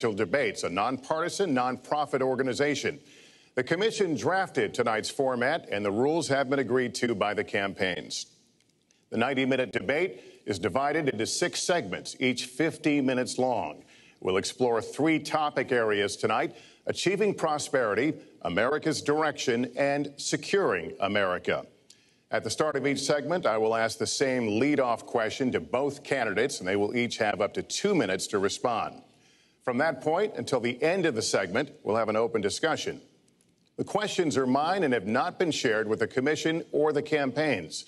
Debates, a nonpartisan, nonprofit organization. The commission drafted tonight's format, and the rules have been agreed to by the campaigns. The 90-minute debate is divided into 6 segments, each 50 minutes long. We'll explore 3 topic areas tonight: achieving prosperity, America's direction, and securing America. At the start of each segment, I will ask the same lead-off question to both candidates, and they will each have up to 2 minutes to respond. From that point until the end of the segment, we'll have an open discussion. The questions are mine and have not been shared with the commission or the campaigns.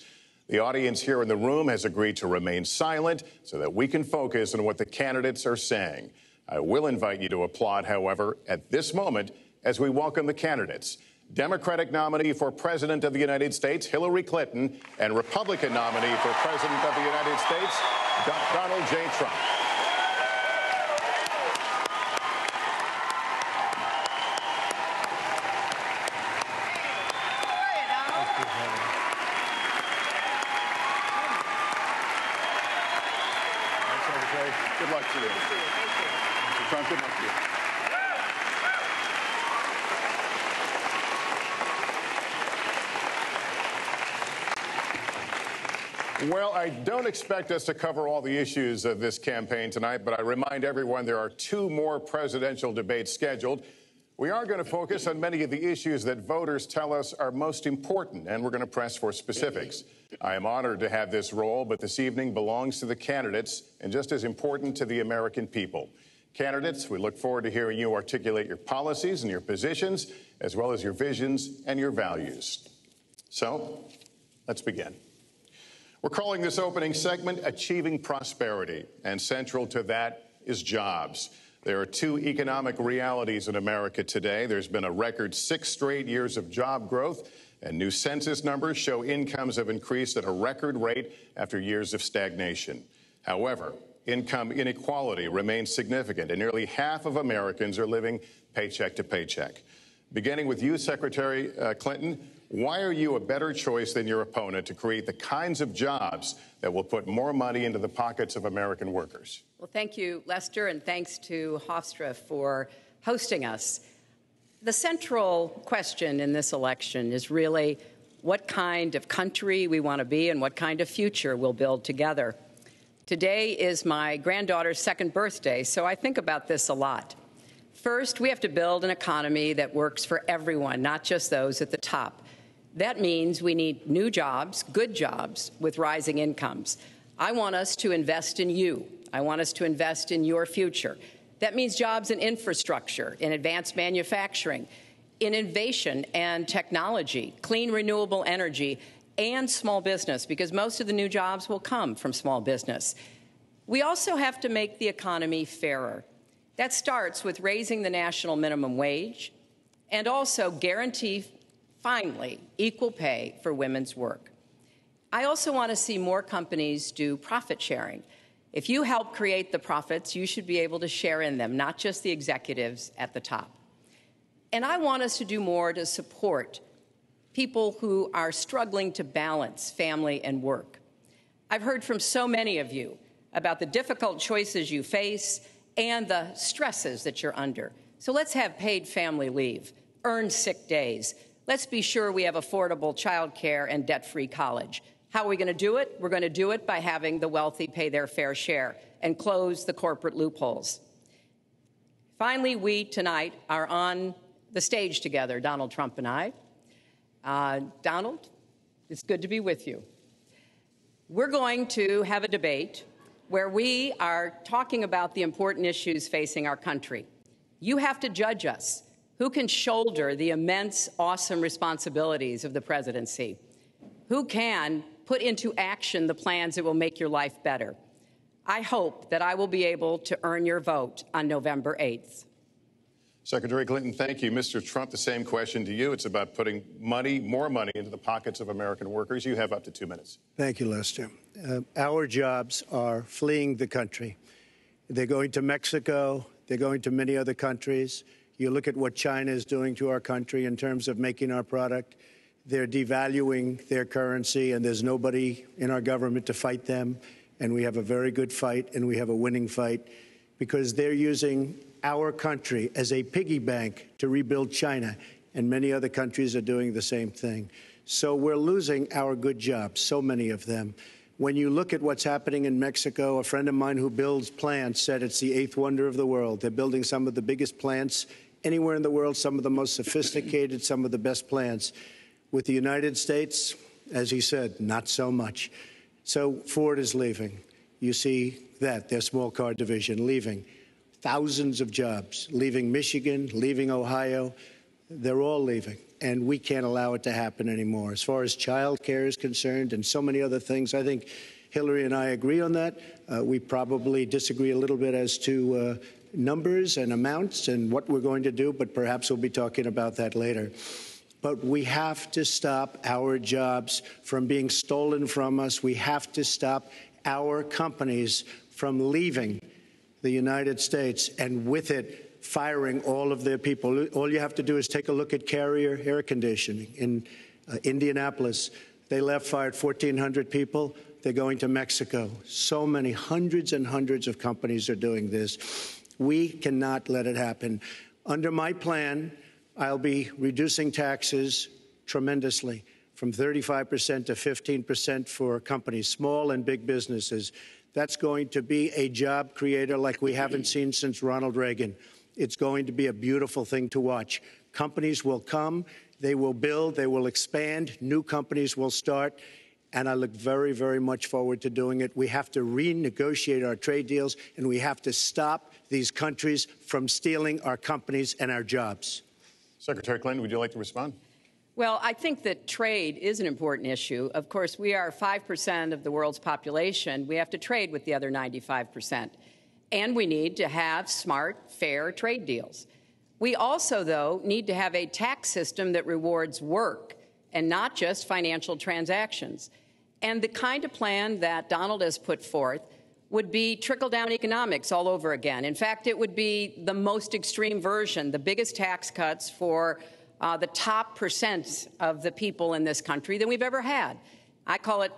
The audience here in the room has agreed to remain silent so that we can focus on what the candidates are saying. I will invite you to applaud, however, at this moment as we welcome the candidates. Democratic nominee for President of the United States, Hillary Clinton, and Republican nominee for President of the United States, Donald J. Trump. Good luck to you. Mr. Trump, good luck to you. Well, I don't expect us to cover all the issues of this campaign tonight, but I remind everyone there are 2 more presidential debates scheduled. We are going to focus on many of the issues that voters tell us are most important, and we're going to press for specifics. I am honored to have this role, but this evening belongs to the candidates and just as important to the American people. Candidates, we look forward to hearing you articulate your policies and your positions, as well as your visions and your values. So, let's begin. We're calling this opening segment Achieving Prosperity, and central to that is jobs. There are 2 economic realities in America today. There's been a record 6 straight years of job growth, and new census numbers show incomes have increased at a record rate after years of stagnation. However, income inequality remains significant, and nearly half of Americans are living paycheck to paycheck. Beginning with you, Secretary Clinton, why are you a better choice than your opponent to create the kinds of jobs that will put more money into the pockets of American workers? Well, thank you, Lester, and thanks to Hofstra for hosting us. The central question in this election is really what kind of country we want to be and what kind of future we'll build together. Today is my granddaughter's 2nd birthday, so I think about this a lot. First, we have to build an economy that works for everyone, not just those at the top. That means we need new jobs, good jobs, with rising incomes. I want us to invest in you. I want us to invest in your future. That means jobs in infrastructure, in advanced manufacturing, in innovation and technology, clean renewable energy, and small business, because most of the new jobs will come from small business. We also have to make the economy fairer. That starts with raising the national minimum wage and also guarantee, finally, equal pay for women's work. I also want to see more companies do profit sharing. If you help create the profits, you should be able to share in them, not just the executives at the top. And I want us to do more to support people who are struggling to balance family and work. I've heard from so many of you about the difficult choices you face and the stresses that you're under. So let's have paid family leave, earned sick days. Let's be sure we have affordable child care and debt-free college. How are we going to do it? We're going to do it by having the wealthy pay their fair share and close the corporate loopholes. Finally, we tonight are on the stage together, Donald Trump and I. Donald, it's good to be with you. We're going to have a debate where we are talking about the important issues facing our country. You have to judge us. Who can shoulder the immense, awesome responsibilities of the presidency? Who can put into action the plans that will make your life better? I hope that I will be able to earn your vote on November 8th. Secretary Clinton, thank you. Mr. Trump, the same question to you. It's about putting more money into the pockets of American workers. You have up to 2 minutes. Thank you, Lester. Our jobs are fleeing the country. They're going to Mexico. They're going to many other countries. You look at what China is doing to our country in terms of making our product. They're devaluing their currency, and there's nobody in our government to fight them. And we have a very good fight, and we have a winning fight, because they're using our country as a piggy bank to rebuild China, and many other countries are doing the same thing. So we're losing our good jobs, so many of them. When you look at what's happening in Mexico, a friend of mine who builds plants said it's the 8th wonder of the world. They're building some of the biggest plants anywhere in the world, some of the most sophisticated, some of the best plants. With the United States, as he said, not so much. So Ford is leaving. You see that, their small car division leaving. Thousands of jobs, leaving Michigan, leaving Ohio. They're all leaving, and we can't allow it to happen anymore. As far as child care is concerned and so many other things, I think Hillary and I agree on that. We probably disagree a little bit as to numbers and amounts and what we're going to do, but perhaps we'll be talking about that later. But we have to stop our jobs from being stolen from us. We have to stop our companies from leaving the United States, and with it, firing all of their people. All you have to do is take a look at Carrier Air Conditioning in Indianapolis. They left, fired 1,400 people. They're going to Mexico. So many, hundreds and hundreds of companies are doing this. We cannot let it happen. Under my plan, I'll be reducing taxes tremendously, from 35% to 15% for companies, small and big businesses. That's going to be a job creator like we haven't seen since Ronald Reagan. It's going to be a beautiful thing to watch. Companies will come, they will build, they will expand, new companies will start, and I look very, very much forward to doing it. We have to renegotiate our trade deals, and we have to stop these countries from stealing our companies and our jobs. Secretary Clinton, would you like to respond? Well, I think that trade is an important issue. Of course, we are 5% of the world's population. We have to trade with the other 95%. And we need to have smart, fair trade deals. We also, though, need to have a tax system that rewards work and not just financial transactions. And the kind of plan that Donald has put forth would be trickle-down economics all over again. In fact, it would be the most extreme version, the biggest tax cuts for the top percent of the people in this country than we've ever had. I call it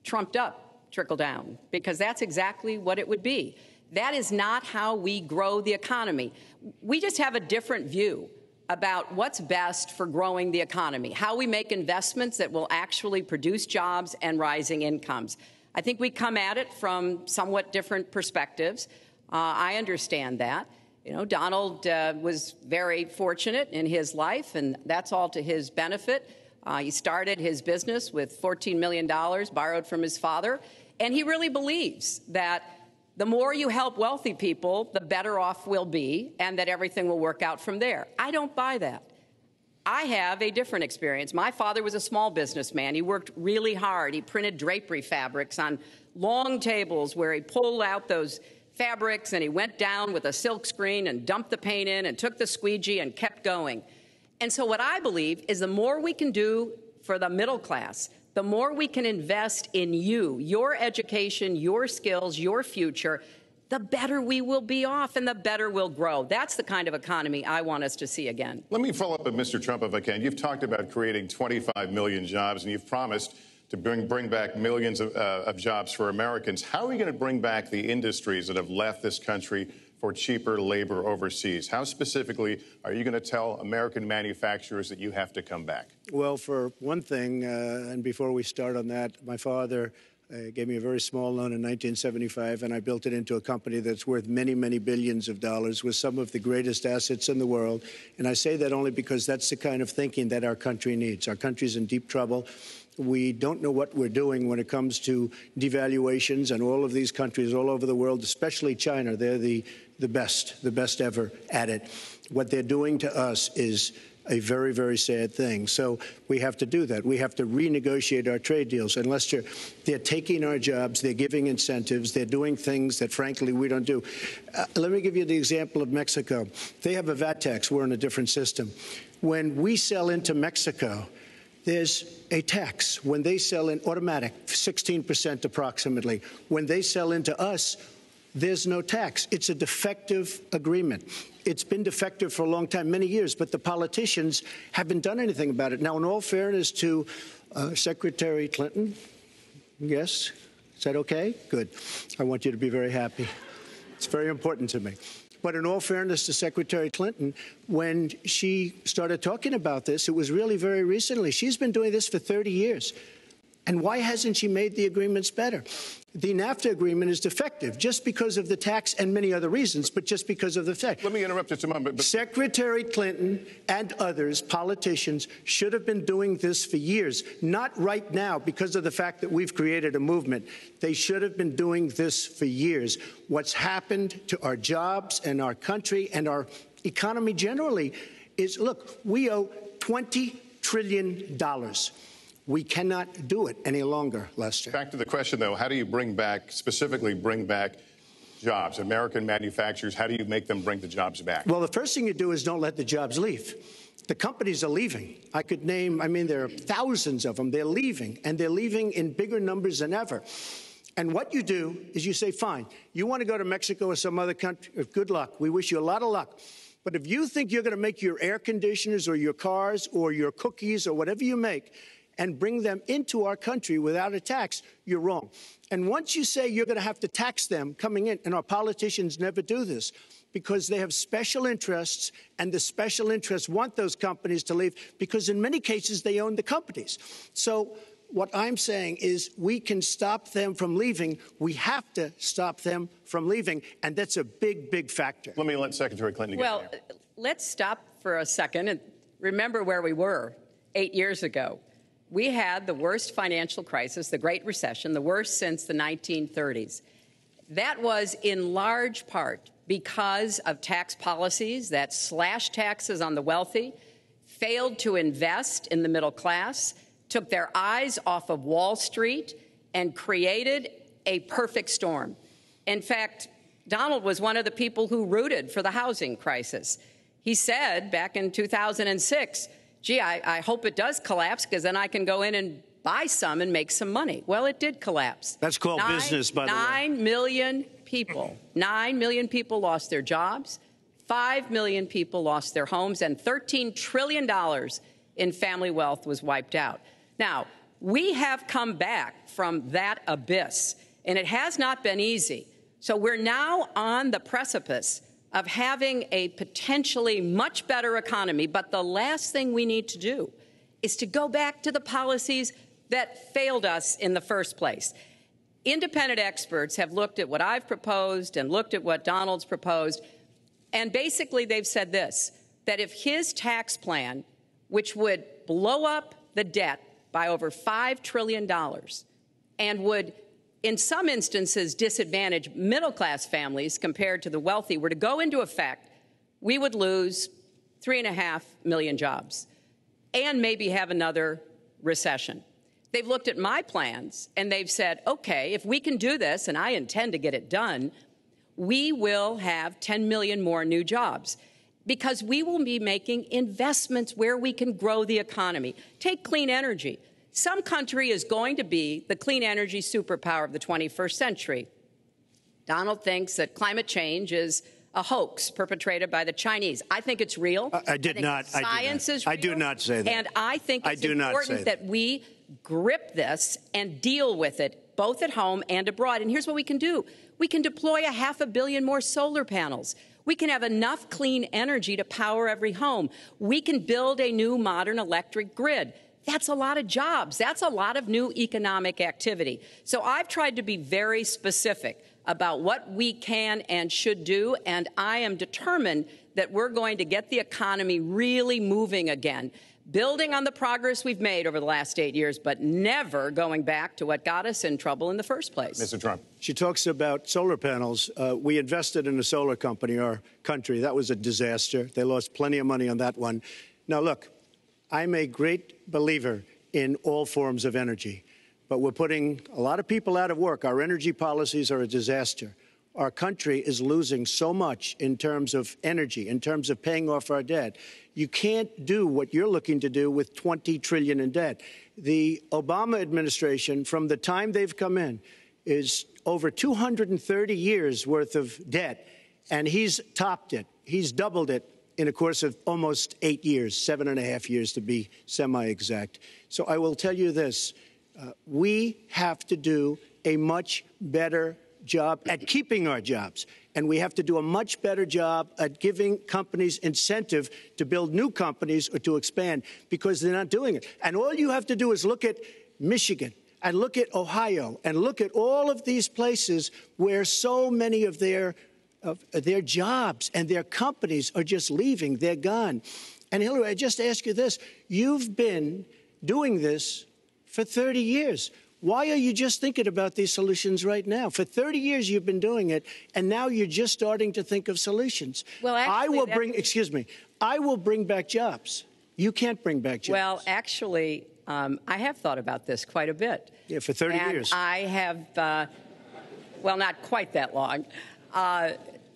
trumped-up trickle-down, because that's exactly what it would be. That is not how we grow the economy. We just have a different view about what's best for growing the economy, how we make investments that will actually produce jobs and rising incomes. I think we come at it from somewhat different perspectives. I understand that. You know, Donald was very fortunate in his life, and that's all to his benefit. He started his business with $14 million borrowed from his father, and he really believes that the more you help wealthy people, the better off we'll be, and that everything will work out from there. I don't buy that. I have a different experience. My father was a small businessman. He worked really hard. He printed drapery fabrics on long tables where he pulled out those fabrics and he went down with a silk screen and dumped the paint in and took the squeegee and kept going. And so what I believe is the more we can do for the middle class, the more we can invest in you, your education, your skills, your future, the better we will be off and the better we'll grow. That's the kind of economy I want us to see again. Let me follow up with Mr. Trump, if I can. You've talked about creating 25 million jobs, and you've promised to bring back millions of jobs for Americans. How are we going to bring back the industries that have left this country for cheaper labor overseas? How specifically are you going to tell American manufacturers that you have to come back? Well, for one thing, and before we start on that, my father gave me a very small loan in 1975, and I built it into a company that's worth many, many billions of dollars with some of the greatest assets in the world. And I say that only because that's the kind of thinking that our country needs. Our country's in deep trouble. We don't know what we're doing when it comes to devaluations, and all of these countries all over the world, especially China, they're the best ever at it. What they're doing to us is a very, very sad thing. So we have to do that. We have to renegotiate our trade deals. And Lester, they're taking our jobs, they're giving incentives, they're doing things that, frankly, we don't do. Let me give you the example of Mexico. They have a VAT tax. We're in a different system. When we sell into Mexico, there's a tax. When they sell in automatic, 16% approximately. When they sell into us, there's no tax. It's a defective agreement. It's been defective for a long time, many years, but the politicians haven't done anything about it. Now, in all fairness to Secretary Clinton, yes, is that okay? Good. I want you to be very happy. It's very important to me. But in all fairness to Secretary Clinton, when she started talking about this, it was really very recently. She's been doing this for 30 years. And why hasn't she made the agreements better? The NAFTA agreement is defective just because of the tax and many other reasons, but just because of the fact. Let me interrupt just a moment. Secretary Clinton and others, politicians, should have been doing this for years, not right now because of the fact that we've created a movement. They should have been doing this for years. What's happened to our jobs and our country and our economy generally is, look, we owe $20 trillion. We cannot do it any longer, Lester. Back to the question, though, how do you specifically bring back jobs? American manufacturers, how do you make them bring the jobs back? Well, the first thing you do is don't let the jobs leave. The companies are leaving. I could name, there are thousands of them. They're leaving, and they're leaving in bigger numbers than ever. And what you do is you say, fine, you want to go to Mexico or some other country, good luck. We wish you a lot of luck. But if you think you're going to make your air conditioners or your cars or your cookies or whatever you make and bring them into our country without a tax, you're wrong. And once you say you're going to have to tax them coming in, and our politicians never do this, because they have special interests, and the special interests want those companies to leave, because in many cases they own the companies. So what I'm saying is we can stop them from leaving. We have to stop them from leaving, and that's a big, big factor. Let me let Secretary Clinton get there. Let's stop for a second and remember where we were 8 years ago. We had the worst financial crisis, the Great Recession, the worst since the 1930s. That was in large part because of tax policies that slashed taxes on the wealthy, failed to invest in the middle class, took their eyes off of Wall Street, and created a perfect storm. In fact, Donald was one of the people who rooted for the housing crisis. He said back in 2006, gee, I hope it does collapse because then I can go in and buy some and make some money. Well, it did collapse. That's called business, by the way. 9 million people lost their jobs. 5 million people lost their homes, and $13 trillion in family wealth was wiped out. Now, we have come back from that abyss, and it has not been easy. So we're now on the precipice of having a potentially much better economy. But the last thing we need to do is to go back to the policies that failed us in the first place. Independent experts have looked at what I've proposed and looked at what Donald's proposed, and basically they've said this, that if his tax plan, which would blow up the debt by over $5 trillion and would in some instances disadvantage middle-class families compared to the wealthy, were to go into effect, we would lose 3.5 million jobs and maybe have another recession. They've looked at my plans and they've said, okay, if we can do this, and I intend to get it done, we will have 10 million more new jobs because we will be making investments where we can grow the economy. Take clean energy. Some country is going to be the clean energy superpower of the 21st century. Donald thinks that climate change is a hoax perpetrated by the Chinese. I think it's real. I did not. Science is real. I do not say that. And I think it's important that we grip this and deal with it, both at home and abroad. And here's what we can do. We can deploy 500 million more solar panels. We can have enough clean energy to power every home. We can build a new modern electric grid. That's a lot of jobs. That's a lot of new economic activity. So I've tried to be very specific about what we can and should do, and I am determined that we're going to get the economy really moving again, building on the progress we've made over the last 8 years, but never going back to what got us in trouble in the first place. Mr. Trump. She talks about solar panels. We invested in a solar company, our country. That was a disaster. They lost plenty of money on that one. Now, look, I'm a great believer in all forms of energy, but we're putting a lot of people out of work. Our energy policies are a disaster. Our country is losing so much in terms of energy, in terms of paying off our debt. You can't do what you're looking to do with $20 trillion in debt. The Obama administration, from the time they've come in, is over 230 years worth of debt, and he's topped it. He's doubled it in a course of almost 8 years, 7.5 years to be semi-exact. So I will tell you this. We have to do a much better job at keeping our jobs. And we have to do a much better job at giving companies incentive to build new companies or to expand, because they're not doing it. And all you have to do is look at Michigan and look at Ohio and look at all of these places where so many of their jobs and their companies are just leaving. They're gone. And Hillary, I just ask you this. You've been doing this for 30 years. Why are you just thinking about these solutions right now? For 30 years you've been doing it, and now you're just starting to think of solutions. Well, actually, I will bring back jobs. You can't bring back jobs. Well, actually, I have thought about this quite a bit. Yeah, for 30 years. I have, well, not quite that long.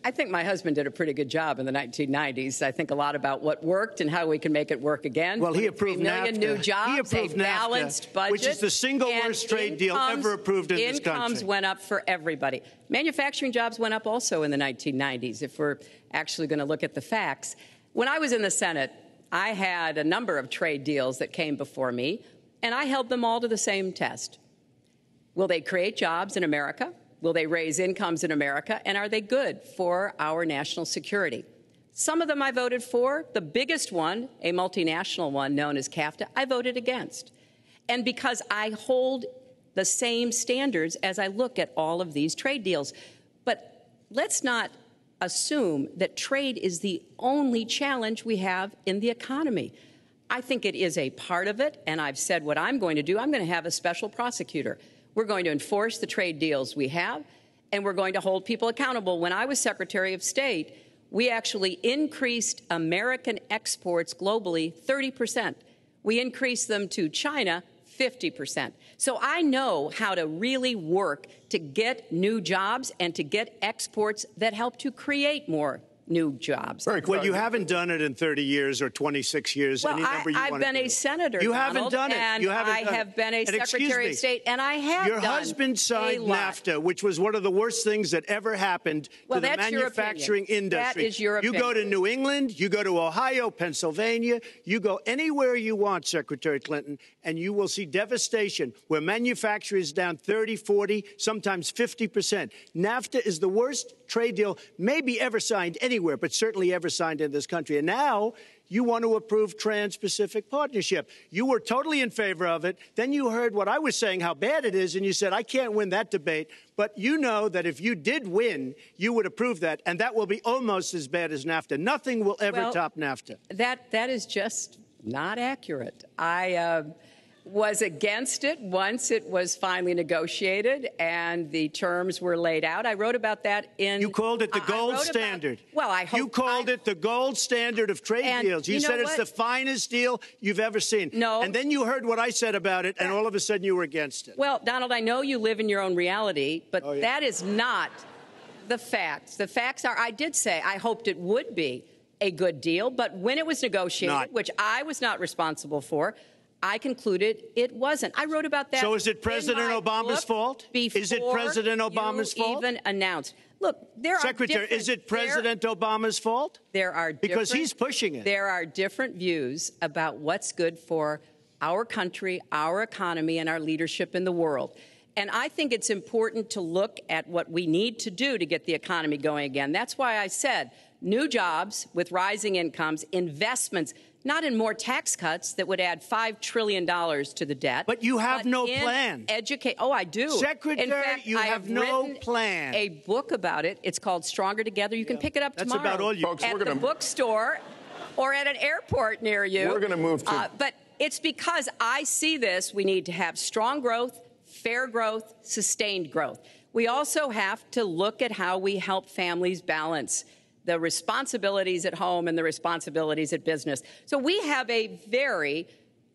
I think my husband did a pretty good job in the 1990s. I think a lot about what worked and how we can make it work again. Well, he approved 3 million NAFTA. New jobs, he approved a balanced NAFTA, budget, which is the single worst trade deal ever approved in this country. Incomes went up for everybody. Manufacturing jobs went up also in the 1990s, if we're actually going to look at the facts. When I was in the Senate, I had a number of trade deals that came before me, and I held them all to the same test. Will they create jobs in America? Will they raise incomes in America? And are they good for our national security? Some of them I voted for. The biggest one, a multinational one known as CAFTA, I voted against. And because I hold the same standards as I look at all of these trade deals. But let's not assume that trade is the only challenge we have in the economy. I think it is a part of it, and I've said what I'm going to do. I'm going to have a special prosecutor. We're going to enforce the trade deals we have, and we're going to hold people accountable. When I was Secretary of State, we actually increased American exports globally 30%. We increased them to China 50%. So I know how to really work to get new jobs and to get exports that help to create more new jobs. Well, you haven't done it in 30 years or 26 years. Well, any number you I've been a senator, You Donald, haven't done it. And you haven't I done have it. been a Secretary of State, and I have Your done husband signed NAFTA, which was one of the worst things that ever happened to the manufacturing industry. That is your opinion. You go to New England, you go to Ohio, Pennsylvania, you go anywhere you want, Secretary Clinton, and you will see devastation where manufacturing is down 30, 40, sometimes 50%. NAFTA is the worst trade deal maybe ever signed anywhere, but certainly ever signed in this country. And now you want to approve Trans-Pacific Partnership. You were totally in favor of it. Then you heard what I was saying, how bad it is, and you said, I can't win that debate. But you know that if you did win, you would approve that, and that will be almost as bad as NAFTA. Nothing will ever top NAFTA. That is just not accurate. I was against it once it was finally negotiated and the terms were laid out. I wrote about that in... You called it the gold standard. Well, I hope... You called it the gold standard of trade deals. You said it's the finest deal you've ever seen. No. And then you heard what I said about it, and all of a sudden you were against it. Well, Donald, I know you live in your own reality, but that is not the facts. The facts are, I did say I hoped it would be a good deal, but when it was negotiated, which I was not responsible for, I concluded it wasn't. I wrote about that. So is it President Obama's fault? Is it President Obama's fault? Even announced. Look, Secretary, is it President Obama's fault? There are because he's pushing it. There are different views about what's good for our country, our economy, and our leadership in the world. And I think it's important to look at what we need to do to get the economy going again. That's why I said new jobs with rising incomes, investments, not in more tax cuts that would add $5 trillion to the debt. But you have no plan. Oh, I do. Secretary, in fact, you have no plan. A book about it. It's called Stronger Together. You can pick it up tomorrow. That's about all you... Folks, at the bookstore or at an airport near you. We're going to move to... But it's because I see this. We need to have strong growth, fair growth, sustained growth. We also have to look at how we help families balance the responsibilities at home and the responsibilities at business. So we have a very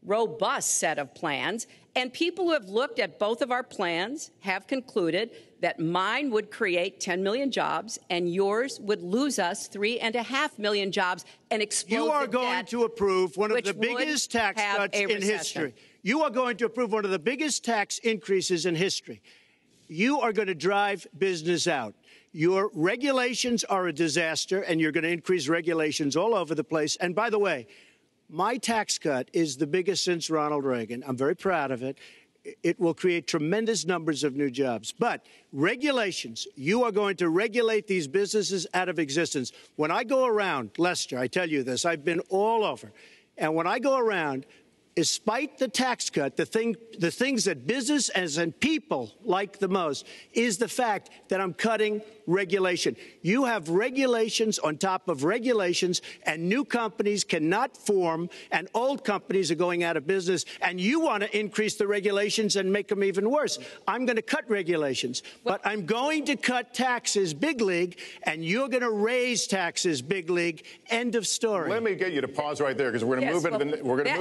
robust set of plans, and people who have looked at both of our plans have concluded that mine would create 10 million jobs and yours would lose us 3.5 million jobs and explode You are the going debt, to approve one of the biggest tax cuts in history. You are going to approve one of the biggest tax increases in history. You are going to drive business out. Your regulations are a disaster, and you're going to increase regulations all over the place. And by the way, my tax cut is the biggest since Ronald Reagan. I'm very proud of it. it will create tremendous numbers of new jobs. But regulations, you are going to regulate these businesses out of existence. When I go around, Lester, I tell you this, I've been all over. And when I go around, despite the tax cut, the things that business and people like the most is the fact that I'm cutting regulation. You have regulations on top of regulations, and new companies cannot form, and old companies are going out of business, and you want to increase the regulations and make them even worse. I'm going to cut regulations, but I'm going to cut taxes big league, and you're going to raise taxes big league. End of story. Let me get you to pause right there, because we're going to move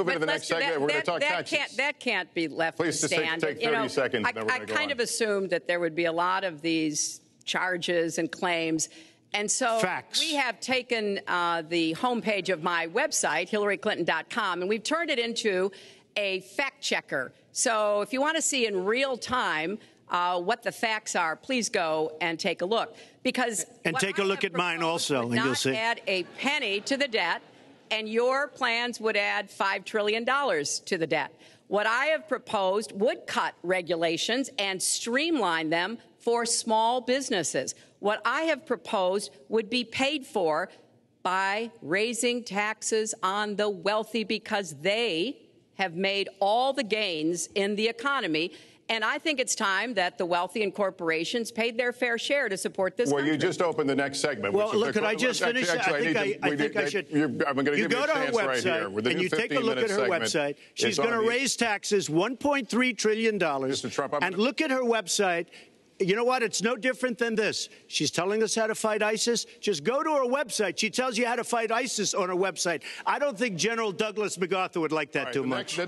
into the next segment. We're going to talk taxes. That can't be left to stand. Please take 30 seconds. I kind of assumed that there would be a lot of these charges and claims. And so we have taken the homepage of my website, HillaryClinton.com, and we've turned it into a fact checker. So if you want to see in real time what the facts are, please go and take a look. And take a look at mine also, and you'll see. Add a penny to the debt, and your plans would add $5 trillion to the debt. What I have proposed would cut regulations and streamline them for small businesses. What I have proposed would be paid for by raising taxes on the wealthy, because they have made all the gains in the economy. And I think it's time that the wealthy and corporations paid their fair share to support this country. Well, you just opened the next segment. Well, look, could I just finish? Actually, I think I should. I'm going to give you a chance right here. And you take a look at her website. She's going to raise taxes $1.3 trillion. Mr. Trump, and look at her website. You know what? It's no different than this. She's telling us how to fight ISIS. Just go to her website. She tells you how to fight ISIS on her website. I don't think General Douglas MacArthur would like that too much.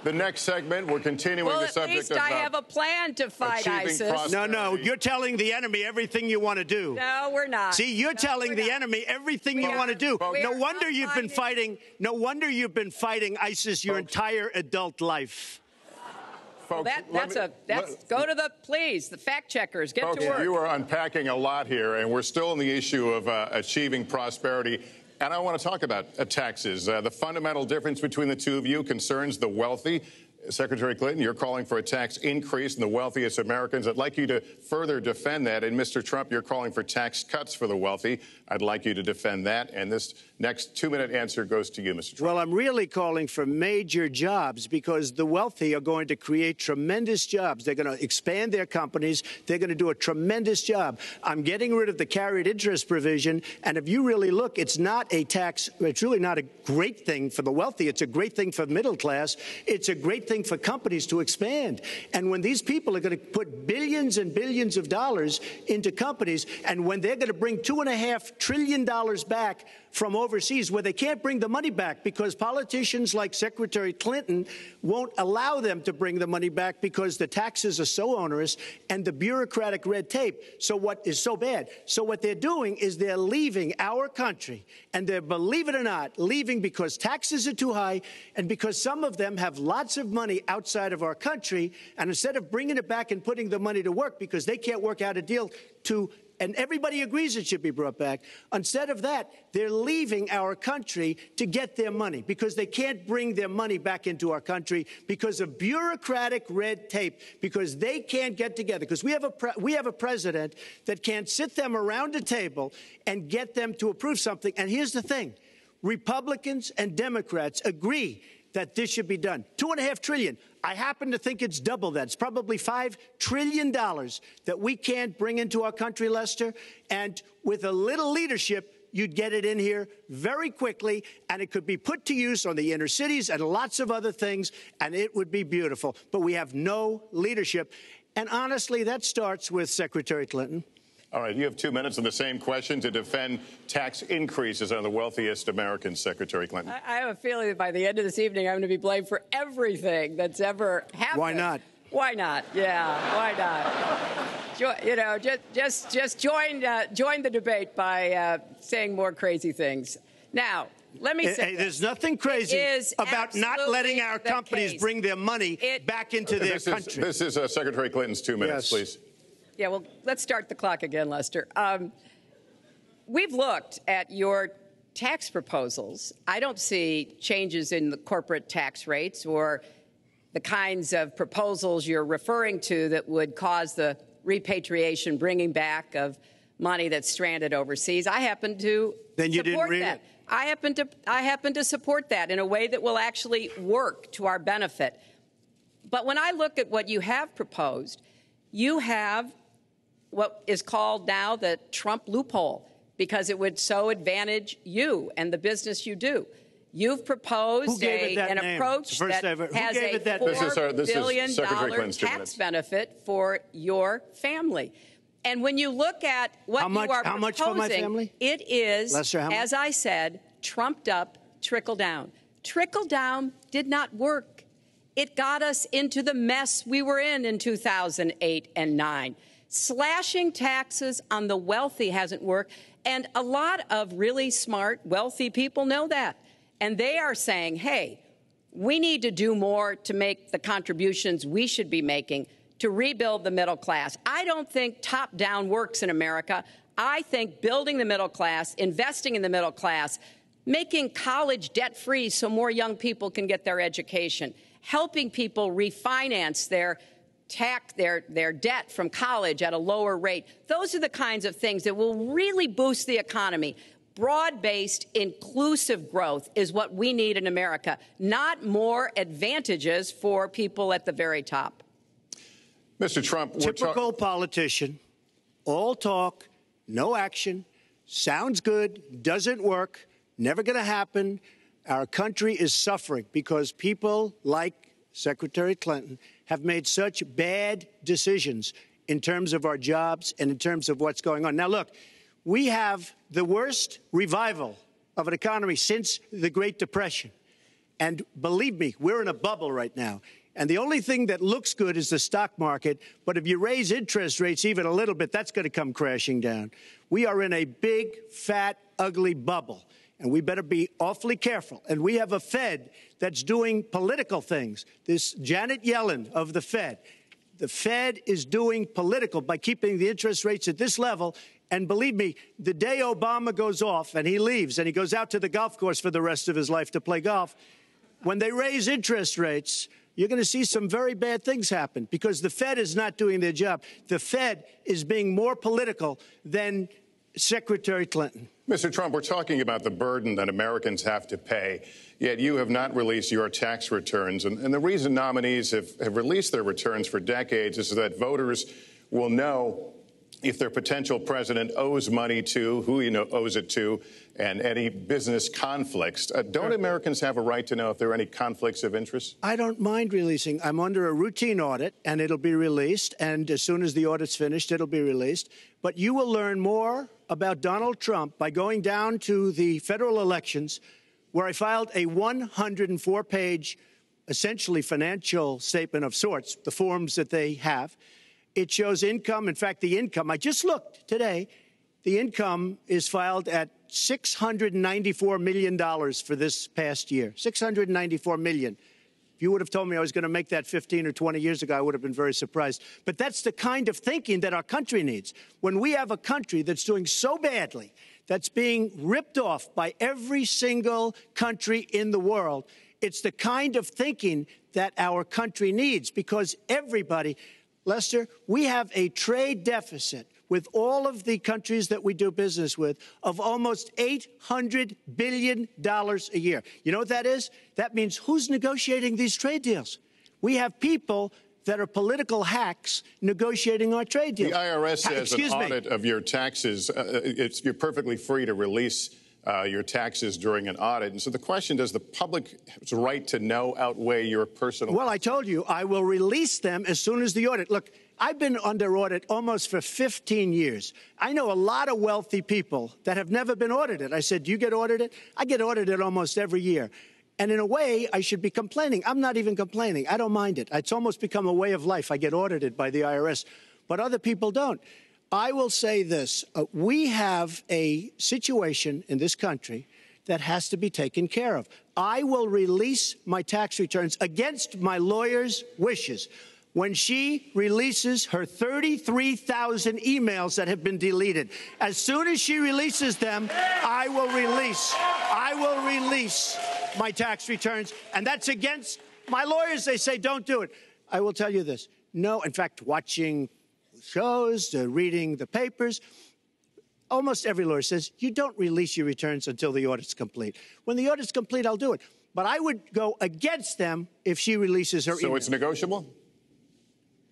The next segment, we're continuing the subject of... Well, at least I have a plan to fight ISIS. No, you're telling the enemy everything you want to do. No, we're not. See, you're telling the enemy everything you want to do. No wonder you've been fighting. No wonder you've been fighting ISIS your entire adult life. Folks, go to the fact checkers. Get to work. You are unpacking a lot here, and we're still on the issue of achieving prosperity. And I want to talk about taxes. The fundamental difference between the two of you concerns the wealthy. Secretary Clinton, you're calling for a tax increase in the wealthiest Americans. I'd like you to further defend that. And Mr. Trump, you're calling for tax cuts for the wealthy. I'd like you to defend that. And this next 2-minute answer goes to you, Mr. Trump. Well, I'm really calling for major jobs, because the wealthy are going to create tremendous jobs. They're going to expand their companies. They're going to do a tremendous job. I'm getting rid of the carried interest provision. And if you really look, it's not a tax. It's really not a great thing for the wealthy. It's a great thing for the middle class. It's a great thing for companies to expand. And when these people are going to put billions and billions of dollars into companies, and when they're going to bring $2.5 trillion back from overseas, where they can't bring the money back because politicians like Secretary Clinton won't allow them to bring the money back because the taxes are so onerous and the bureaucratic red tape. So what is so bad? So what they're doing is they're leaving our country, and they're, believe it or not, leaving because taxes are too high and because some of them have lots of money outside of our country. And instead of bringing it back and putting the money to work because they can't work out a deal and everybody agrees it should be brought back. Instead of that, they're leaving our country to get their money because they can't bring their money back into our country because of bureaucratic red tape, because they can't get together, because we have a president that can't sit them around a table and get them to approve something. And here's the thing. Republicans and Democrats agree that this should be done. $2.5 trillion. I happen to think it's double that. It's probably $5 trillion that we can't bring into our country, Lester. And with a little leadership, you'd get it in here very quickly, and it could be put to use on the inner cities and lots of other things, and it would be beautiful. But we have no leadership. And honestly, that starts with Secretary Clinton. All right, you have 2 minutes on the same question to defend tax increases on the wealthiest Americans, Secretary Clinton. I have a feeling that by the end of this evening, I'm going to be blamed for everything that's ever happened. Why not? Why not? Yeah, why not? Just join the debate by saying more crazy things. Now, let me say there's nothing crazy about not letting our companies bring their money back into their country. This is Secretary Clinton's 2 minutes, please. Yeah, well, let's start the clock again, Lester. We've looked at your tax proposals. I don't see changes in the corporate tax rates or the kinds of proposals you're referring to that would cause the repatriation, bringing back of money that's stranded overseas. I happen to then you support didn't read that. It. I happen to support that in a way that will actually work to our benefit. But when I look at what you have proposed, you have what is called now the Trump loophole, because it would so advantage you and the business you do. You've proposed an approach that has a $4 billion tax benefit for your family. And when you look at what you are proposing, much for my family? It is, Lester, as I said, trumped up trickle down. Trickle down did not work. It got us into the mess we were in 2008 and 9. Slashing taxes on the wealthy hasn't worked. And a lot of really smart, wealthy people know that. And they are saying, hey, we need to do more to make the contributions we should be making to rebuild the middle class. I don't think top-down works in America. I think building the middle class, investing in the middle class, making college debt-free so more young people can get their education, helping people refinance their debt from college at a lower rate. Those are the kinds of things that will really boost the economy. Broad-based, inclusive growth is what we need in America, not more advantages for people at the very top. Mr. Trump, typical politician, all talk, no action, sounds good, doesn't work, never going to happen. Our country is suffering because people like Secretary Clinton have made such bad decisions in terms of our jobs and in terms of what's going on. Now, look, we have the worst revival of an economy since the Great Depression. And believe me, we're in a bubble right now. And the only thing that looks good is the stock market. But if you raise interest rates even a little bit, that's going to come crashing down. We are in a big, fat, ugly bubble. And we better be awfully careful. And we have a Fed that's doing political things. This Janet Yellen of the Fed is doing political by keeping the interest rates at this level. And believe me, the day Obama goes off and he leaves and he goes out to the golf course for the rest of his life to play golf, when they raise interest rates, you're going to see some very bad things happen because the Fed is not doing their job. The Fed is being more political than Secretary Clinton. Mr. Trump, we're talking about the burden that Americans have to pay, yet you have not released your tax returns. And the reason nominees have released their returns for decades is that voters will know if their potential president owes money to, who owes it to, and any business conflicts. Don't Americans have a right to know if there are any conflicts of interest? I don't mind releasing. I'm under a routine audit, and it'll be released. And as soon as the audit's finished, it'll be released. But you will learn more about Donald Trump by going down to the federal elections, where I filed a 104-page, essentially financial statement of sorts, the forms that they have. It shows income. In fact, the income, I just looked today, the income is filed at $694 million for this past year. $694 million. If you would have told me I was going to make that 15 or 20 years ago, I would have been very surprised. But that's the kind of thinking that our country needs. When we have a country that's doing so badly, that's being ripped off by every single country in the world, it's the kind of thinking that our country needs because everybody, Lester, we have a trade deficit with all of the countries that we do business with of almost $800 billion a year. You know what that is? That means who's negotiating these trade deals? We have people that are political hacks negotiating our trade deals. The IRS says an audit of your taxes, you're perfectly free to release your taxes during an audit. And so the question, does the public's right to know outweigh your personal? Well, I told you, I will release them as soon as the audit. Look, I've been under audit almost for 15 years. I know a lot of wealthy people that have never been audited. I said, do you get audited? I get audited almost every year. And in a way, I should be complaining. I'm not even complaining. I don't mind it. It's almost become a way of life. I get audited by the IRS, but other people don't. I will say this. We have a situation in this country that has to be taken care of. I will release my tax returns against my lawyer's wishes. When she releases her 33,000 emails that have been deleted, as soon as she releases them, I will release my tax returns, and that's against My lawyers, they say, don't do it. I will tell you this. No, in fact, watching shows, reading the papers, almost every lawyer says, you don't release your returns until the audit's complete. When the audit's complete, I'll do it. But I would go against them if she releases her email. So it's negotiable?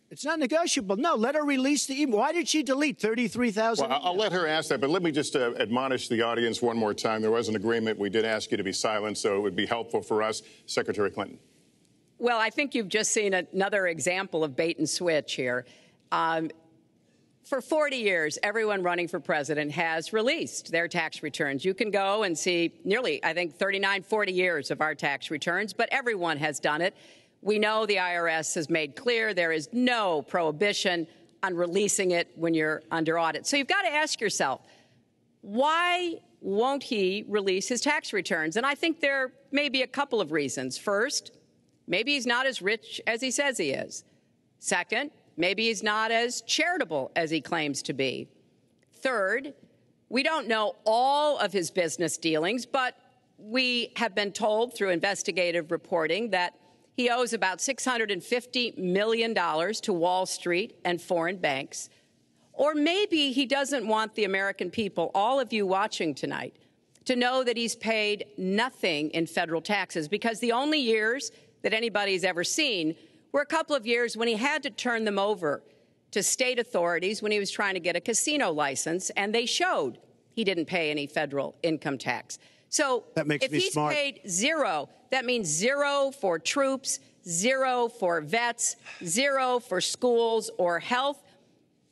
It's not negotiable. No, let her release the email. Why did she delete 33,000? Well, I'll let her ask that, but let me just admonish the audience one more time. There was an agreement. We did ask you to be silent, so it would be helpful for us. Secretary Clinton. Well, I think you've just seen another example of bait and switch here. For 40 years, everyone running for president has released their tax returns. You can go and see nearly, I think, 39, 40 years of our tax returns, but everyone has done it. We know the IRS has made clear there is no prohibition on releasing it when you're under audit. So you've got to ask yourself, why won't he release his tax returns? And I think there may be a couple of reasons. First, maybe he's not as rich as he says he is. Second, maybe he's not as charitable as he claims to be. Third, we don't know all of his business dealings, but we have been told through investigative reporting that he owes about $650 million to Wall Street and foreign banks. Or maybe he doesn't want the American people, all of you watching tonight, to know that he's paid nothing in federal taxes, because the only years that anybody's ever seen were a couple of years when he had to turn them over to state authorities when he was trying to get a casino license, and they showed he didn't pay any federal income tax. So if he's paid zero, that means zero for troops, zero for vets, zero for schools or health.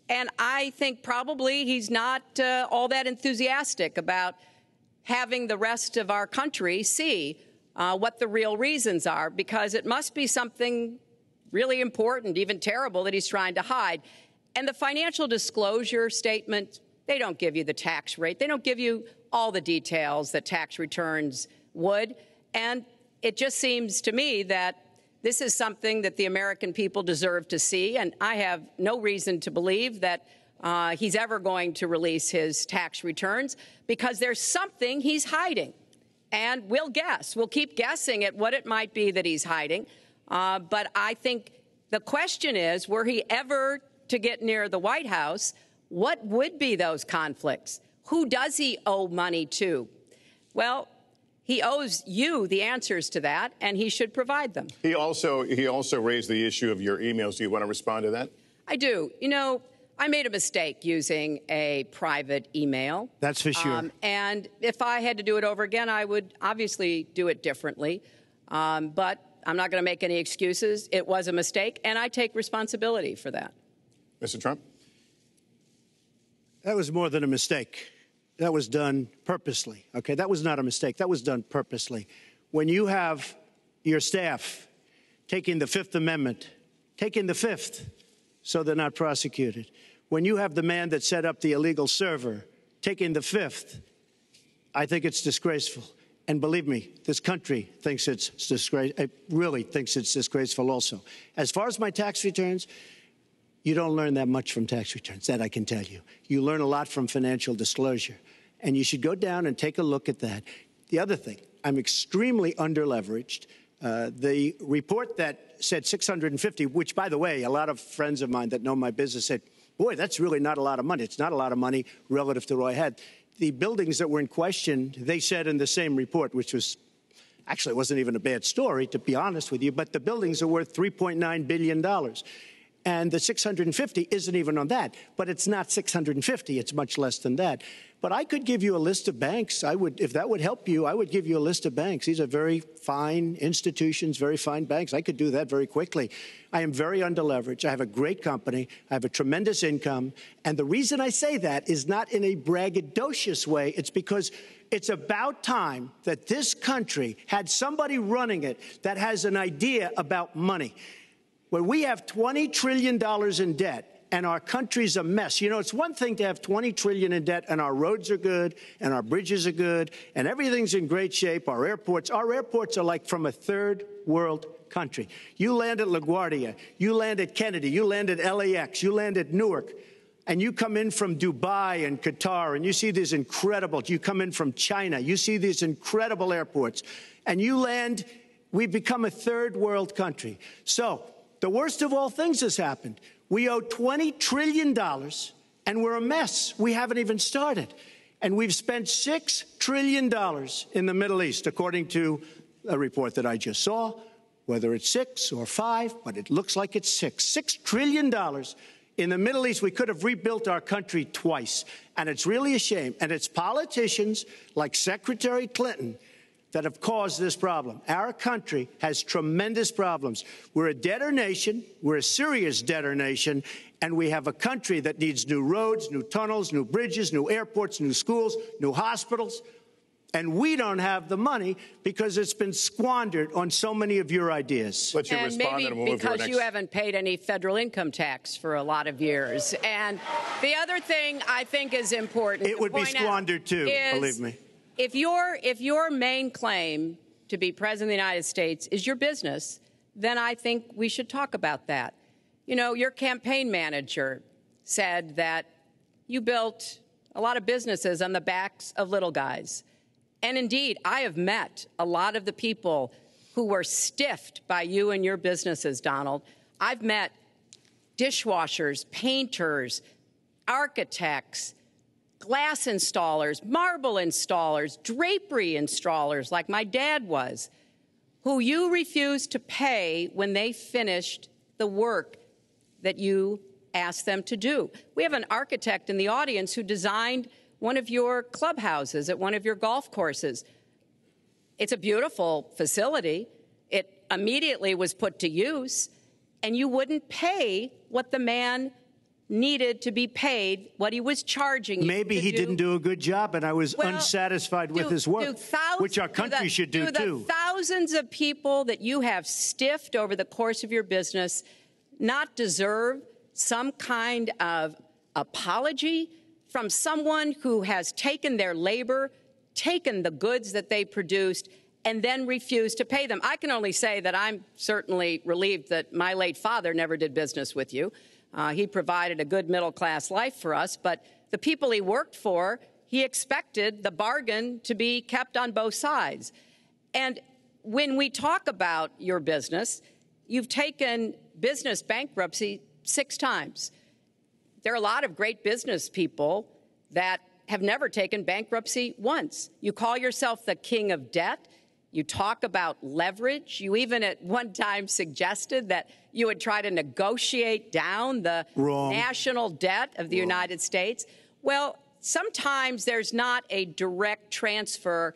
And I think probably he's not all that enthusiastic about having the rest of our country see what the real reasons are, because it must be something really important, even terrible, that he's trying to hide. And the financial disclosure statement, they don't give you the tax rate. They don't give you all the details that tax returns would. And it just seems to me that this is something that the American people deserve to see. And I have no reason to believe that he's ever going to release his tax returns, because there's something he's hiding. And we'll guess. We'll keep guessing at what it might be that he's hiding. But I think the question is, were he ever to get near the White House, what would be those conflicts? Who does he owe money to? Well, he owes you the answers to that, and he should provide them. He also raised the issue of your emails. Do you want to respond to that? I do. You know, I made a mistake using a private email. That's for sure. And if I had to do it over again, I would obviously do it differently. But I'm not going to make any excuses. It was a mistake, and I take responsibility for that. Mr. Trump? That was more than a mistake. That was done purposely, okay? That was not a mistake. That was done purposely. When you have your staff taking the Fifth Amendment, taking the Fifth so they're not prosecuted, when you have the man that set up the illegal server taking the Fifth, I think it's disgraceful. And believe me, this country thinks it's disgraceful. It really thinks it's disgraceful also. As far as my tax returns, you don't learn that much from tax returns, that I can tell you. You learn a lot from financial disclosure. And you should go down and take a look at that. The other thing, I'm extremely underleveraged. The report that said 650, which, by the way, a lot of friends of mine that know my business said, boy, that's really not a lot of money. It's not a lot of money relative to what I had. The buildings that were in question, they said in the same report, which was actually wasn't even a bad story, to be honest with you, but the buildings are worth $3.9 billion. And the 650 isn't even on that. But it's not 650. It's much less than that. But I could give you a list of banks. I would, if that would help you, I would give you a list of banks. These are very fine institutions, very fine banks. I could do that very quickly. I am very underleveraged. I have a great company. I have a tremendous income. And the reason I say that is not in a braggadocious way. It's because it's about time that this country had somebody running it that has an idea about money. When we have $20 trillion in debt and our country's a mess, you know, it's one thing to have $20 trillion in debt and our roads are good and our bridges are good and everything's in great shape. Our airports are like from a third world country. You land at LaGuardia, you land at Kennedy, you land at LAX, you land at Newark, and you come in from Dubai and Qatar and you see these incredible, you come in from China, you see these incredible airports, and you land We've become a third world country. So the worst of all things has happened. We owe $20 trillion, and we're a mess. We haven't even started. And we've spent $6 trillion in the Middle East, according to a report that I just saw, whether it's 6 or 5, but it looks like it's 6. $6 trillion in the Middle East. We could have rebuilt our country twice. And it's really a shame. And it's politicians like Secretary Clinton that have caused this problem. Our country has tremendous problems. We're a debtor nation. We're a serious debtor nation. And we have a country that needs new roads, new tunnels, new bridges, new airports, new schools, new hospitals. And we don't have the money because it's been squandered on so many of your ideas. Let you and respond, maybe and we'll move to our because next. you haven't paid any federal income tax for a lot of years. And the other thing I think is important. It would be squandered too, believe me. If your main claim to be president of the United States is your business, then I think we should talk about that. You know, your campaign manager said that you built a lot of businesses on the backs of little guys. And indeed, I have met a lot of the people who were stiffed by you and your businesses, Donald. I've met dishwashers, painters, architects, glass installers, marble installers, drapery installers, like my dad was, who you refused to pay when they finished the work that you asked them to do. We have an architect in the audience who designed one of your clubhouses at one of your golf courses. It's a beautiful facility. It immediately was put to use, and you wouldn't pay what the man needed to be paid, what he was charging you. Maybe he didn't do a good job, and I was unsatisfied with his work, which our country should do too. Do the thousands of people that you have stiffed over the course of your business not deserve some kind of apology from someone who has taken their labor, taken the goods that they produced, and then refused to pay them? I can only say that I'm certainly relieved that my late father never did business with you. He provided a good middle-class life for us, but the people he worked for, he expected the bargain to be kept on both sides. And when we talk about your business, you've taken business bankruptcy 6 times. There are a lot of great business people that have never taken bankruptcy once. You call yourself the king of debt. You talk about leverage. You even at one time suggested that you would try to negotiate down the national debt of the United States. Well, sometimes there's not a direct transfer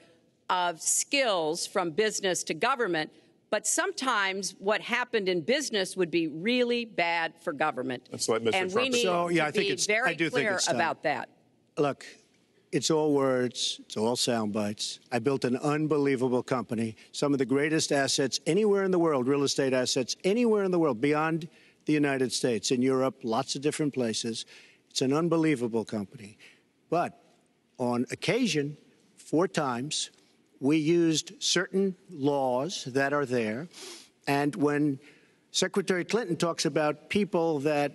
of skills from business to government, but sometimes what happened in business would be really bad for government. Let's let Mr. And Trump we need to be very clear about that. Look, it's all words. It's all sound bites. I built an unbelievable company, some of the greatest assets anywhere in the world, real estate assets anywhere in the world, beyond the United States, in Europe, lots of different places. It's an unbelievable company. But on occasion, 4 times, we used certain laws that are there. And when Secretary Clinton talks about people that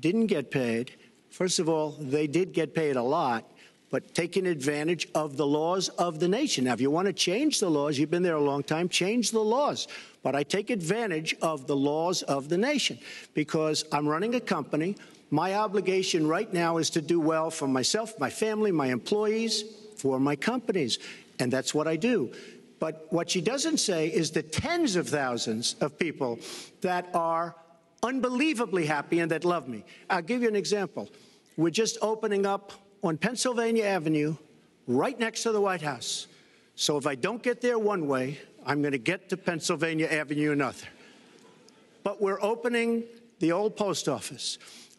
didn't get paid, first of all, they did get paid a lot, but taking advantage of the laws of the nation. Now, if you want to change the laws, you've been there a long time, change the laws. But I take advantage of the laws of the nation because I'm running a company. My obligation right now is to do well for myself, my family, my employees, for my companies. And that's what I do. But what she doesn't say is the tens of thousands of people that are unbelievably happy and that love me. I'll give you an example. We're just opening up on Pennsylvania Avenue, right next to the White House. So if I don't get there one way, I'm going to get to Pennsylvania Avenue another. But we're opening the old post office.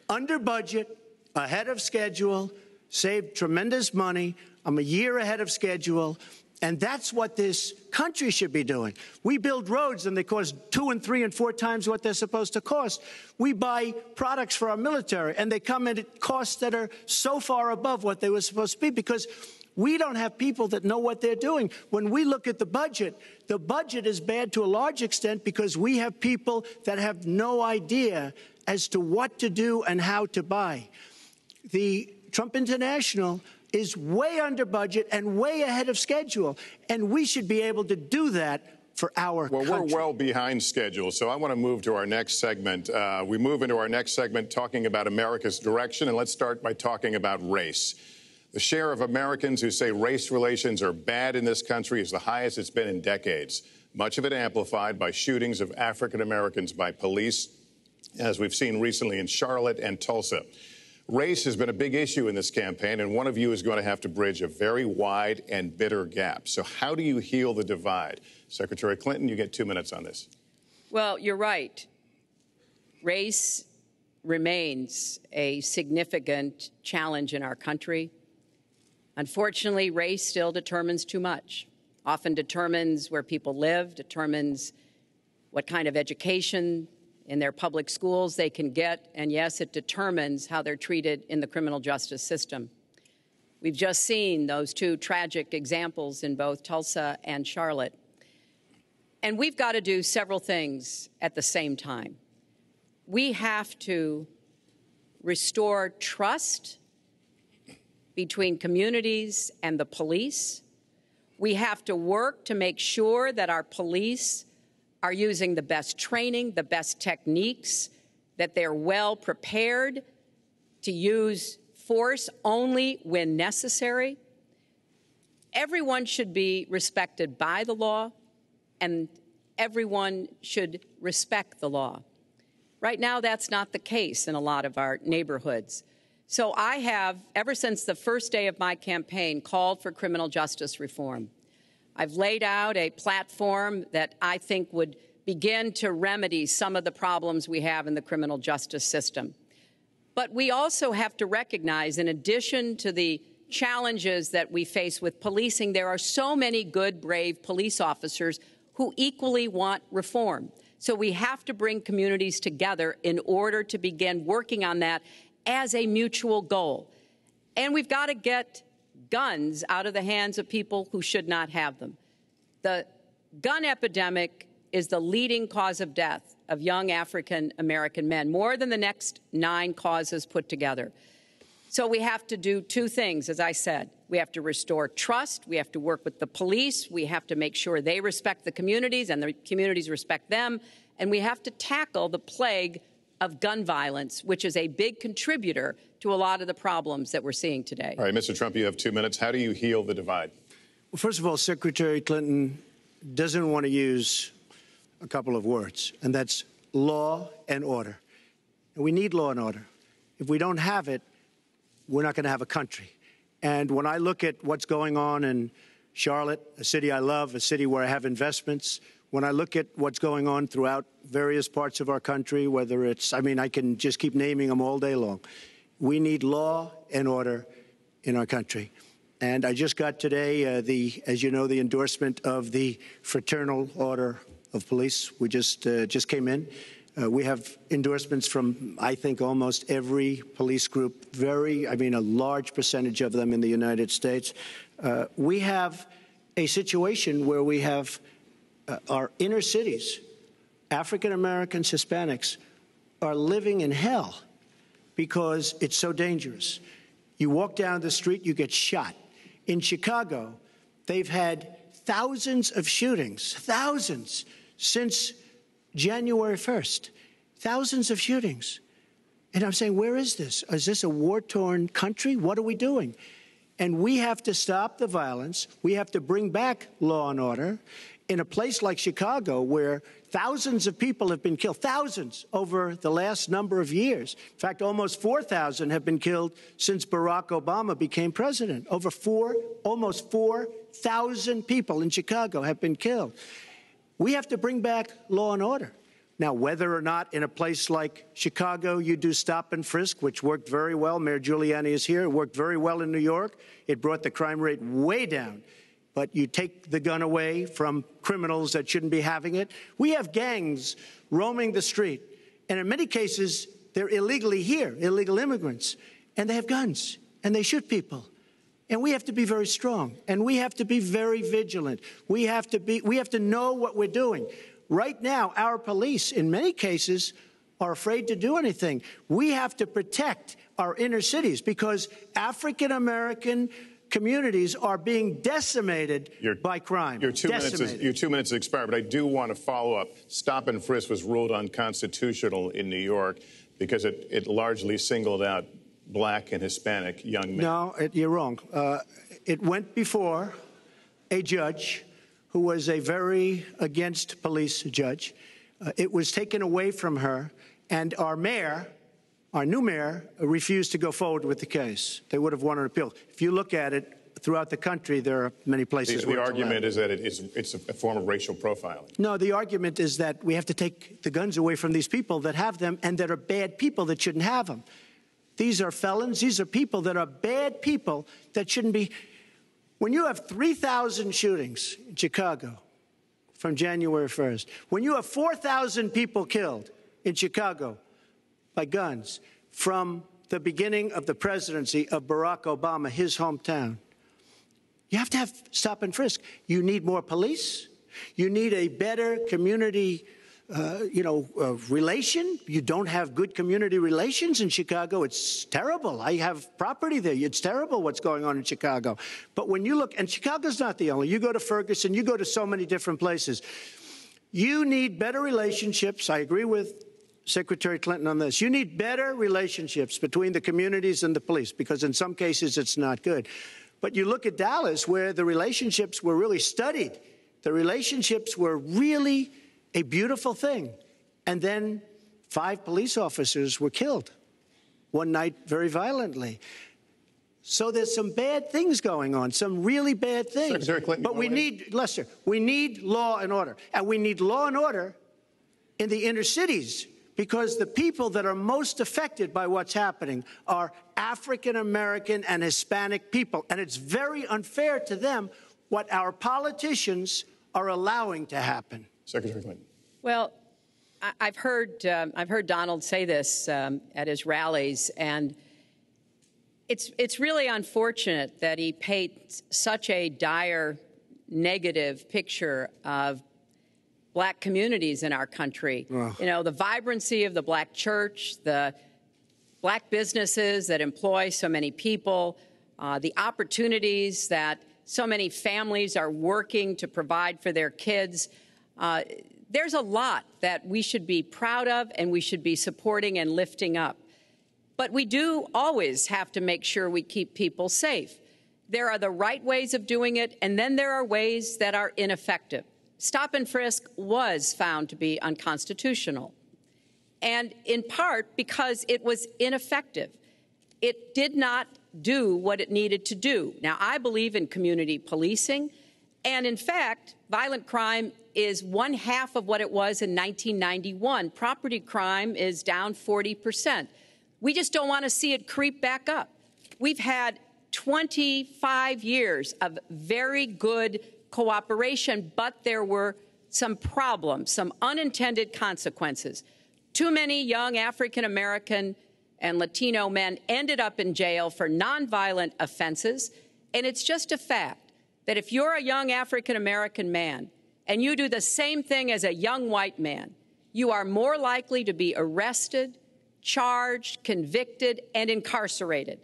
Under budget, ahead of schedule, saved tremendous money. I'm a year ahead of schedule. And that's what this country should be doing. We build roads, and they cost 2 and 3 and 4 times what they're supposed to cost. We buy products for our military, and they come in at costs that are so far above what they were supposed to be because we don't have people that know what they're doing. When we look at the budget is bad to a large extent because we have people that have no idea as to what to do and how to buy. The Trump International is way under budget and way ahead of schedule. And we should be able to do that for our country. Well, we're well behind schedule, so I want to move to our next segment. We move into our next segment talking about America's direction, and let's start by talking about race. The share of Americans who say race relations are bad in this country is the highest it's been in decades, much of it amplified by shootings of African Americans by police, as we've seen recently in Charlotte and Tulsa. Race has been a big issue in this campaign, and one of you is going to have to bridge a very wide and bitter gap. So how do you heal the divide? Secretary Clinton, you get 2 minutes on this. Well, you're right. Race remains a significant challenge in our country. Unfortunately, race still determines too much, often determines where people live, determines what kind of education in their public schools they can get, and yes, it determines how they're treated in the criminal justice system. We've just seen those two tragic examples in both Tulsa and Charlotte. And we've got to do several things at the same time. We have to restore trust between communities and the police. We have to work to make sure that our police are using the best training, the best techniques, that they're well prepared to use force only when necessary. Everyone should be respected by the law, and everyone should respect the law. Right now, that's not the case in a lot of our neighborhoods. So I have, ever since the first day of my campaign, called for criminal justice reform. I've laid out a platform that I think would begin to remedy some of the problems we have in the criminal justice system. But we also have to recognize, in addition to the challenges that we face with policing, there are so many good, brave police officers who equally want reform. So we have to bring communities together in order to begin working on that as a mutual goal. And we've got to get guns out of the hands of people who should not have them. The gun epidemic is the leading cause of death of young African-American men, more than the next 9 causes put together. So we have to do 2 things, as I said. We have to restore trust. We have to work with the police. We have to make sure they respect the communities and the communities respect them. And we have to tackle the plague of gun violence, which is a big contributor to a lot of the problems that we're seeing today. All right, Mr. Trump, you have 2 minutes. How do you heal the divide? Well, first of all, Secretary Clinton doesn't want to use a couple of words, and that's law and order. And we need law and order. If we don't have it, we're not going to have a country. And when I look at what's going on in Charlotte, a city I love, a city where I have investments, when I look at what's going on throughout various parts of our country, whether it's, I can just keep naming them all day long. We need law and order in our country. And I just got today, as you know, the endorsement of the Fraternal Order of Police. We just came in. We have endorsements from, I think, almost every police group, a large percentage of them in the United States. We have a situation where we have our inner cities, African Americans, Hispanics, are living in hell because it's so dangerous. You walk down the street, you get shot. In Chicago, they've had thousands of shootings, thousands, since January 1st. Thousands of shootings. And I'm saying, where is this? Is this a war-torn country? What are we doing? And we have to stop the violence. We have to bring back law and order. In a place like Chicago, where thousands of people have been killed, thousands over the last number of years. In fact, almost 4,000 have been killed since Barack Obama became president. Almost 4,000 people in Chicago have been killed. We have to bring back law and order. Now, whether or not in a place like Chicago you do stop and frisk, which worked very well, Mayor Giuliani is here, it worked very well in New York. It brought the crime rate way down. But you take the gun away from criminals that shouldn't be having it. We have gangs roaming the street, and in many cases, they're illegally here, illegal immigrants, and they have guns, and they shoot people. And we have to be very strong, and we have to be very vigilant. We have to know what we're doing. Right now, our police, in many cases, are afraid to do anything. We have to protect our inner cities because African-American communities are being decimated by crime. Your 2 minutes has expired, but I do want to follow up. Stop and frisk was ruled unconstitutional in New York because it largely singled out black and Hispanic young men. No, you're wrong. It went before a judge who was a very against police judge. It was taken away from her, and our new mayor, refused to go forward with the case. They would have won an appeal. If you look at it throughout the country, there are many places where the argument is that it's a form of racial profiling. No, the argument is that we have to take the guns away from these people that have them and that are bad people that shouldn't have them. These are felons. These are people that are bad people that shouldn't be. When you have 3,000 shootings in Chicago from January 1st, when you have 4,000 people killed in Chicago by guns from the beginning of the presidency of Barack Obama, his hometown, you have to have stop and frisk. You need more police. You need a better community relation. You don't have good community relations in Chicago. It's terrible. I have property there. It's terrible what's going on in Chicago. But when you look, and Chicago's not the only, you go to Ferguson, you go to so many different places. You need better relationships. I agree with Secretary Clinton on this. You need better relationships between the communities and the police, because in some cases it's not good. But you look at Dallas, where the relationships were really studied. The relationships were really a beautiful thing. And then 5 police officers were killed one night very violently. So there's some bad things going on, some really bad things. Secretary Clinton, but we need, Lester, we need law and order. And we need law and order in the inner cities, because the people that are most affected by what's happening are African-American and Hispanic people. And it's very unfair to them what our politicians are allowing to happen. Secretary Clinton. Well, I've heard Donald say this at his rallies, and it's really unfortunate that he paints such a dire, negative picture of black communities in our country. Oh. You know, the vibrancy of the black church, the black businesses that employ so many people, the opportunities that so many families are working to provide for their kids. There's a lot that we should be proud of and we should be supporting and lifting up. But we do always have to make sure we keep people safe. There are the right ways of doing it, and then there are ways that are ineffective. Stop and frisk was found to be unconstitutional, and in part because it was ineffective. It did not do what it needed to do. Now, I believe in community policing, and in fact, violent crime is 1/2 of what it was in 1991. Property crime is down 40%. We just don't want to see it creep back up. We've had 25 years of very good cooperation, but there were some problems, some unintended consequences. Too many young African-American and Latino men ended up in jail for nonviolent offenses, and it's just a fact that if you're a young African-American man and you do the same thing as a young white man, you are more likely to be arrested, charged, convicted, and incarcerated.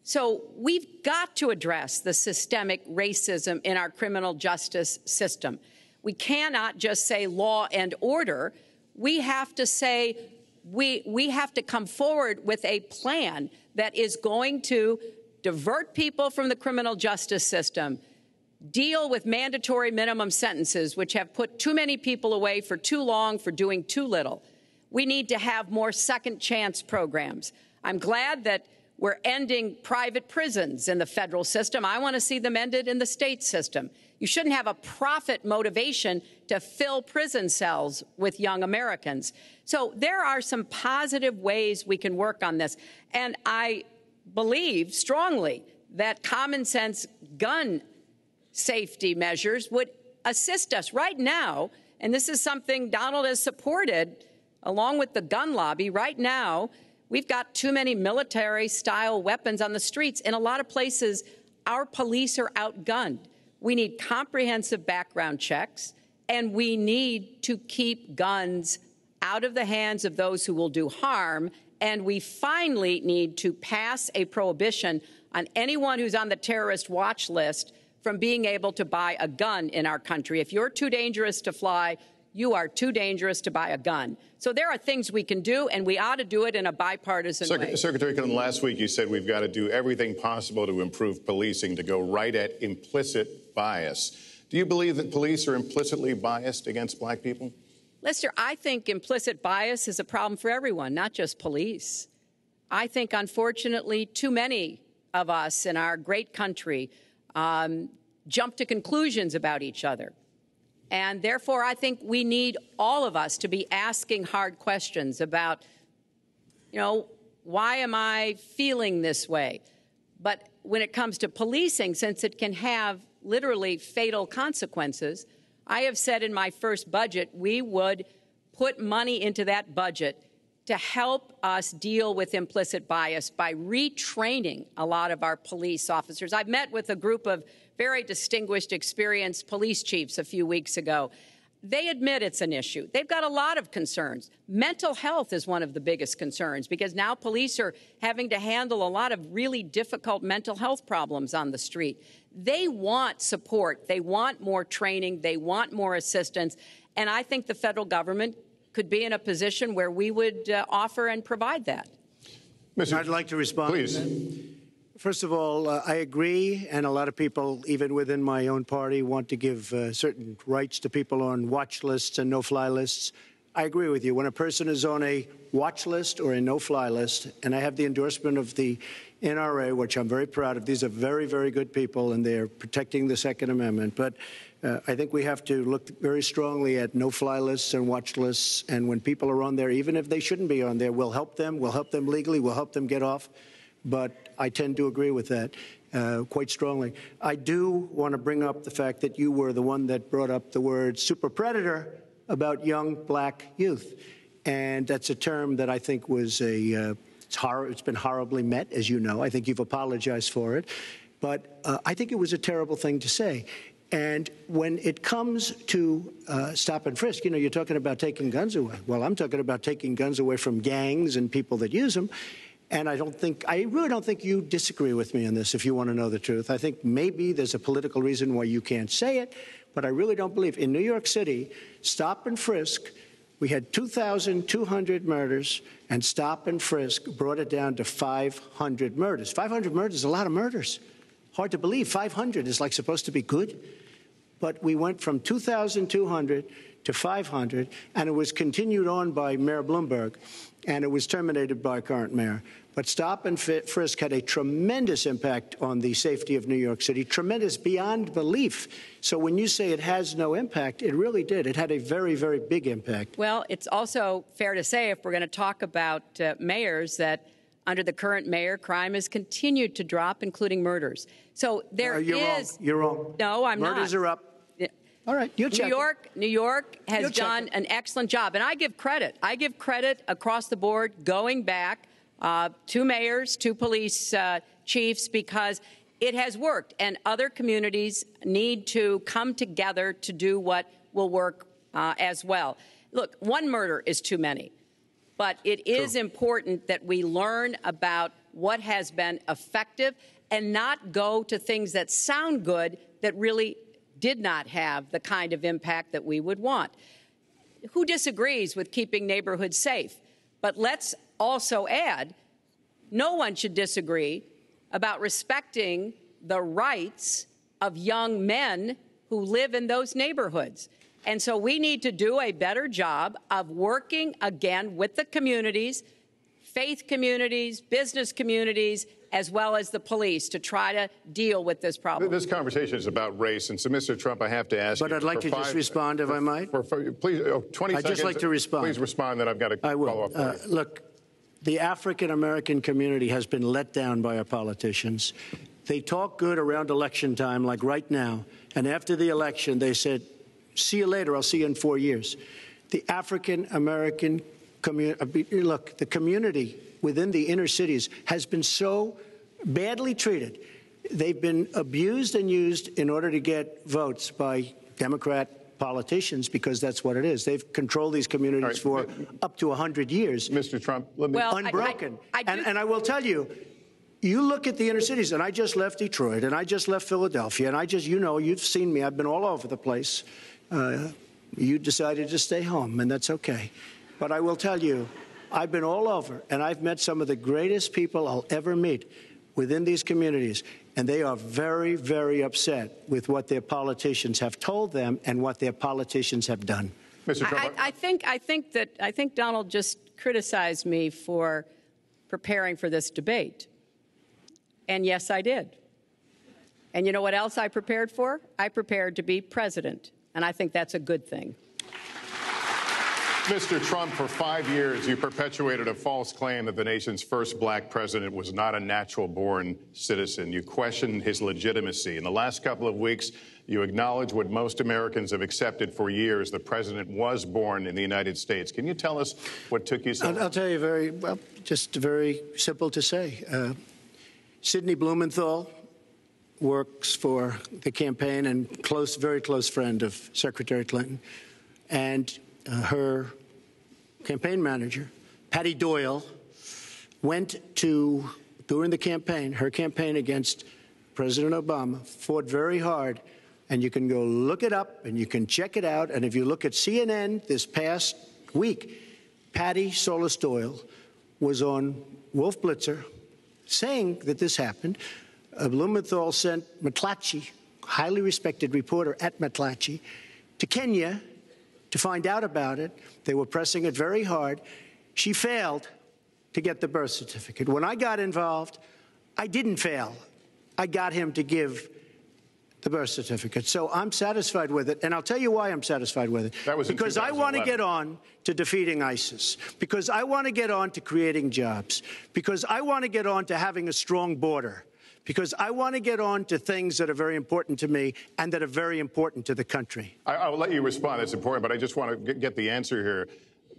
So we've got to address the systemic racism in our criminal justice system. We cannot just say law and order. We have to say we have to come forward with a plan that is going to divert people from the criminal justice system, deal with mandatory minimum sentences, which have put too many people away for too long for doing too little. We need to have more second chance programs. I'm glad that we're ending private prisons in the federal system. I want to see them ended in the state system. You shouldn't have a profit motivation to fill prison cells with young Americans. So there are some positive ways we can work on this. And I believe strongly that common sense gun safety measures would assist us right now. And this is something Donald has supported along with the gun lobby. Right now, we've got too many military-style weapons on the streets. In a lot of places, our police are outgunned. We need comprehensive background checks, and we need to keep guns out of the hands of those who will do harm, and we finally need to pass a prohibition on anyone who's on the terrorist watch list from being able to buy a gun in our country. If you're too dangerous to fly, you are too dangerous to buy a gun. So there are things we can do, and we ought to do it in a bipartisan way. Secretary Clinton, last week you said we've got to do everything possible to improve policing, to go right at implicit bias. Do you believe that police are implicitly biased against black people? Lester, I think implicit bias is a problem for everyone, not just police. I think, unfortunately, too many of us in our great country jump to conclusions about each other. And therefore, I think we need all of us to be asking hard questions about, why am I feeling this way? But when it comes to policing, since it can have literally fatal consequences, I have said in my first budget we would put money into that budget to help us deal with implicit bias by retraining a lot of our police officers. I've met with a group of very distinguished, experienced police chiefs a few weeks ago. They admit it's an issue. They've got a lot of concerns. Mental health is one of the biggest concerns because now police are having to handle a lot of really difficult mental health problems on the street. They want support. They want more training. They want more assistance. And I think the federal government could be in a position where we would offer and provide that. I'd like to respond. Please. First of all, I agree, and a lot of people, even within my own party, want to give certain rights to people on watch lists and no-fly lists. I agree with you. When a person is on a watch list or a no-fly list, and I have the endorsement of the NRA, which I'm very proud of, these are very, very good people, and they're protecting the Second Amendment. But I think we have to look very strongly at no-fly lists and watch lists, and when people are on there, even if they shouldn't be on there, we'll help them legally, we'll help them get off. But I tend to agree with that quite strongly. I do want to bring up the fact that you were the one that brought up the word super predator about young black youth. And that's a term that I think was it's been horribly met, as you know. I think you've apologized for it. But I think it was a terrible thing to say. And when it comes to stop and frisk, you're talking about taking guns away. Well, I'm talking about taking guns away from gangs and people that use them. And I really don't think you disagree with me on this, if you want to know the truth. I think maybe there's a political reason why you can't say it, but I really don't believe. In New York City, stop and frisk, we had 2,200 murders, and stop and frisk brought it down to 500 murders. 500 murders is a lot of murders. Hard to believe. 500 is like supposed to be good. But we went from 2,200 to 500, and it was continued on by Mayor Bloomberg, and it was terminated by current mayor. But stop and frisk had a tremendous impact on the safety of New York City, tremendous beyond belief. So when you say it has no impact, it really did. It had a very, very big impact. Well, it's also fair to say, if we're going to talk about mayors, that under the current mayor, crime has continued to drop, including murders. So there is... You're wrong. No, I'm not. Murders are up. All right, you check. New York has done an excellent job, and I give credit. I give credit across the board, going back to mayors, to police chiefs, because it has worked, and other communities need to come together to do what will work as well. Look, one murder is too many, but it is important that we learn about what has been effective and not go to things that sound good that really did not have the kind of impact that we would want. Who disagrees with keeping neighborhoods safe? But let's also add, no one should disagree about respecting the rights of young men who live in those neighborhoods. And so we need to do a better job of working, again, with the communities, faith communities, business communities, as well as the police, to try to deal with this problem. This conversation is about race, and so, Mr. Trump, I have to ask you... But I'd like to just respond, if I might. Please, 20 seconds. I'd just like to respond. Please respond, then I've got to follow up for you. Look, the African-American community has been let down by our politicians. They talk good around election time, like right now, and after the election, they said, see you later, I'll see you in 4 years. The African-American community, look, the community within the inner cities has been so badly treated. They've been abused and used in order to get votes by Democrat politicians, because that's what it is. They've controlled these communities for up to 100 years. Mr. Trump, let me... Unbroken. And I will tell you, You look at the inner cities, and I just left Detroit, and I just left Philadelphia, and I just, you've seen me. I've been all over the place. You decided to stay home, and that's okay. But I will tell you, I've been all over, and I've met some of the greatest people I'll ever meet within these communities, and they are very, very upset with what their politicians have told them and what their politicians have done. Mr. Trump, I think Donald just criticized me for preparing for this debate. And yes, I did. And you know what else I prepared for? I prepared to be president. And I think that's a good thing. Mr. Trump, for 5 years, you perpetuated a false claim that the nation's first black president was not a natural-born citizen. You questioned his legitimacy. In the last couple of weeks, you acknowledge what most Americans have accepted for years. The president was born in the United States. Can you tell us what took you so long? I'll tell you just very simple to say. Sidney Blumenthal works for the campaign and very close friend of Secretary Clinton. And her campaign manager, Patty Doyle, went to, during the campaign, her campaign against President Obama, fought very hard. And you can go look it up and you can check it out. And if you look at CNN this past week, Patty Solis Doyle was on Wolf Blitzer saying that this happened. Blumenthal sent McClatchy, highly respected reporter at McClatchy, to Kenya to find out about it. They were pressing it very hard. She failed to get the birth certificate. When I got involved, I didn't fail. I got him to give the birth certificate. So I'm satisfied with it. And I'll tell you why I'm satisfied with it. That was because I want to get on to defeating ISIS. Because I want to get on to creating jobs. Because I want to get on to having a strong border. Because I want to get on to things that are very important to me and that are very important to the country. I'll let you respond. That's important, but I just want to get the answer here.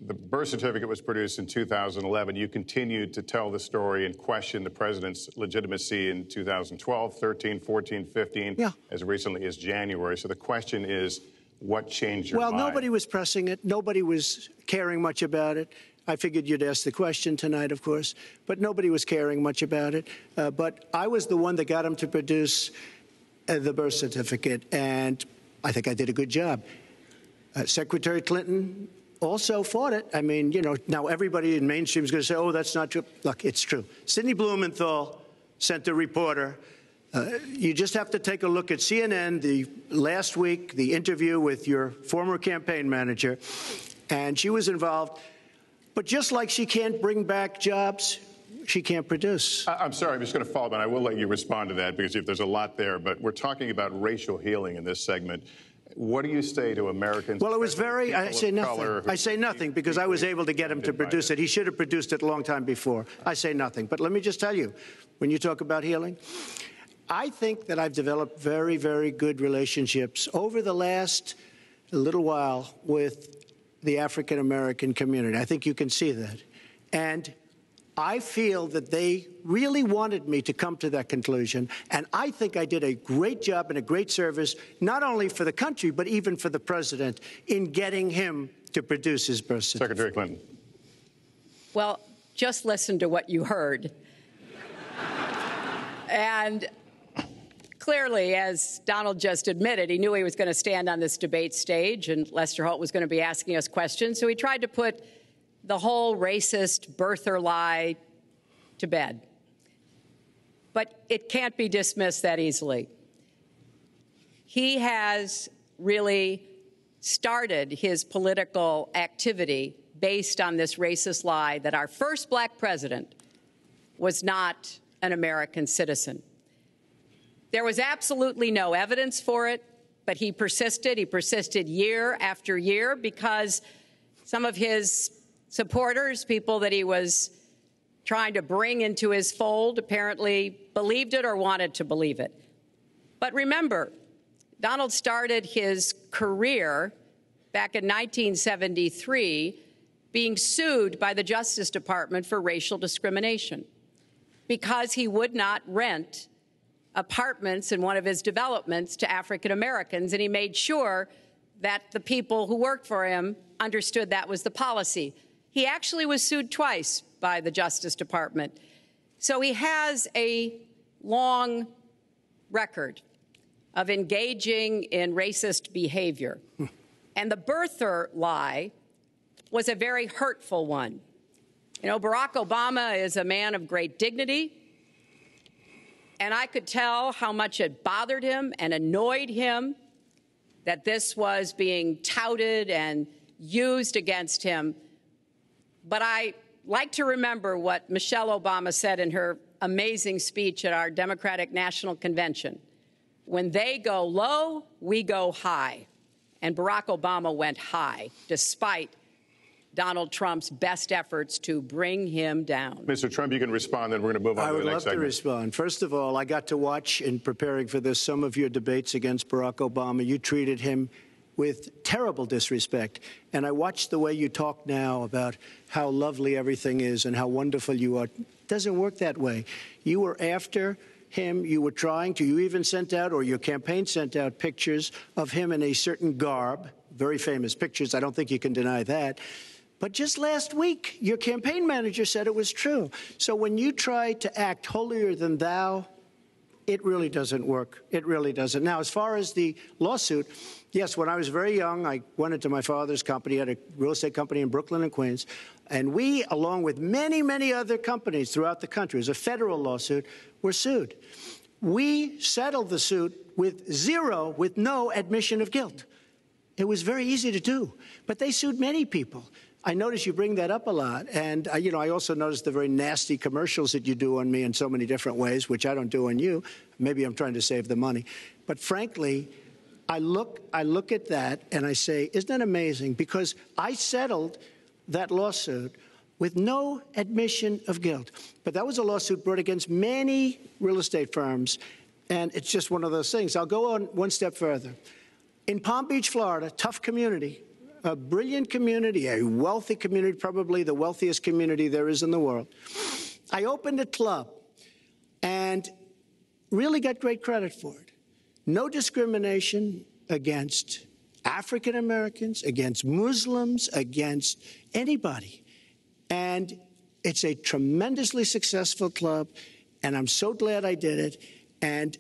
The birth certificate was produced in 2011. You continued to tell the story and question the president's legitimacy in 2012, 13, 14, 15, as recently as January. So the question is, what changed your mind? Well, nobody was pressing it. Nobody was caring much about it. I figured you'd ask the question tonight, of course, but nobody was caring much about it. But I was the one that got him to produce the birth certificate, and I think I did a good job. Secretary Clinton also fought it. I mean, now everybody in mainstream is going to say, oh, that's not true. Look, it's true. Sidney Blumenthal sent a reporter. You just have to take a look at CNN last week, the interview with your former campaign manager, and she was involved. But just like she can't bring back jobs, she can't produce. I'm sorry, I'm just going to follow up, and I will let you respond to that because there's a lot there. But we're talking about racial healing in this segment. What do you say to Americans? Well, it was I say nothing. I say nothing because I was able to get him to produce it. He should have produced it a long time before. I say nothing. But let me just tell you, when you talk about healing, I think that I've developed very, very good relationships over the last little while with the African-American community. I think you can see that. And I feel that they really wanted me to come to that conclusion. And I think I did a great job and a great service, not only for the country, but even for the president in getting him to produce his birth certificate. Secretary Clinton. Well, just listen to what you heard. And clearly, as Donald just admitted, he knew he was going to stand on this debate stage and Lester Holt was going to be asking us questions. So he tried to put the whole racist birther lie to bed. But it can't be dismissed that easily. He has really started his political activity based on this racist lie that our first black president was not an American citizen. There was absolutely no evidence for it, but he persisted. He persisted year after year because some of his supporters, people that he was trying to bring into his fold, apparently believed it or wanted to believe it. But remember, Donald started his career back in 1973 being sued by the Justice Department for racial discrimination because he would not rent apartments in one of his developments to African Americans, and he made sure that the people who worked for him understood that was the policy. He actually was sued twice by the Justice Department. So he has a long record of engaging in racist behavior. And the birther lie was a very hurtful one. You know, Barack Obama is a man of great dignity, and I could tell how much it bothered him and annoyed him that this was being touted and used against him. But I like to remember what Michelle Obama said in her amazing speech at our Democratic National Convention. When they go low, we go high. And Barack Obama went high, despite Donald Trump's best efforts to bring him down. Mr. Trump, you can respond, then we're going to move on to the next segment. I would love to respond. First of all, I got to watch, in preparing for this, some of your debates against Barack Obama. You treated him with terrible disrespect. And I watched the way you talk now about how lovely everything is and how wonderful you are. It doesn't work that way. You were after him. You were trying to. You even sent out, or your campaign sent out, pictures of him in a certain garb, very famous pictures. I don't think you can deny that. But just last week, your campaign manager said it was true. So when you try to act holier than thou, it really doesn't work. It really doesn't. Now, as far as the lawsuit, yes, when I was very young, I went into my father's company. He had a real estate company in Brooklyn and Queens. And we, along with many, many other companies throughout the country, it was a federal lawsuit, were sued. We settled the suit with no admission of guilt. It was very easy to do. But they sued many people. I notice you bring that up a lot. And, I also noticed the very nasty commercials that you do on me in so many different ways, which I don't do on you. Maybe I'm trying to save the money. But frankly, I look at that and I say, isn't that amazing? Because I settled that lawsuit with no admission of guilt. But that was a lawsuit brought against many real estate firms. And it's just one of those things. I'll go on one step further. In Palm Beach, Florida, tough community. A brilliant community, a wealthy community, probably the wealthiest community there is in the world. I opened a club and really got great credit for it. No discrimination against African Americans, against Muslims, against anybody. And it's a tremendously successful club, and I'm so glad I did it. And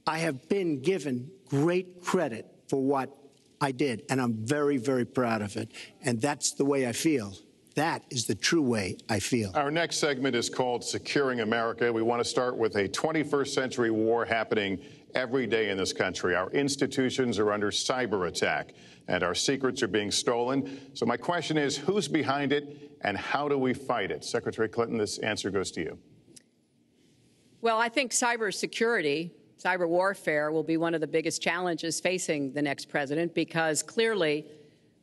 I have been given great credit for what I did, and I'm very, very proud of it. And that's the way I feel. That is the true way I feel. Our next segment is called Securing America. We want to start with a 21st century war happening every day in this country. Our institutions are under cyber attack, and our secrets are being stolen. So my question is, who's behind it, and how do we fight it? Secretary Clinton, this answer goes to you. Well, I think cybersecurity, cyber warfare will be one of the biggest challenges facing the next president, because clearly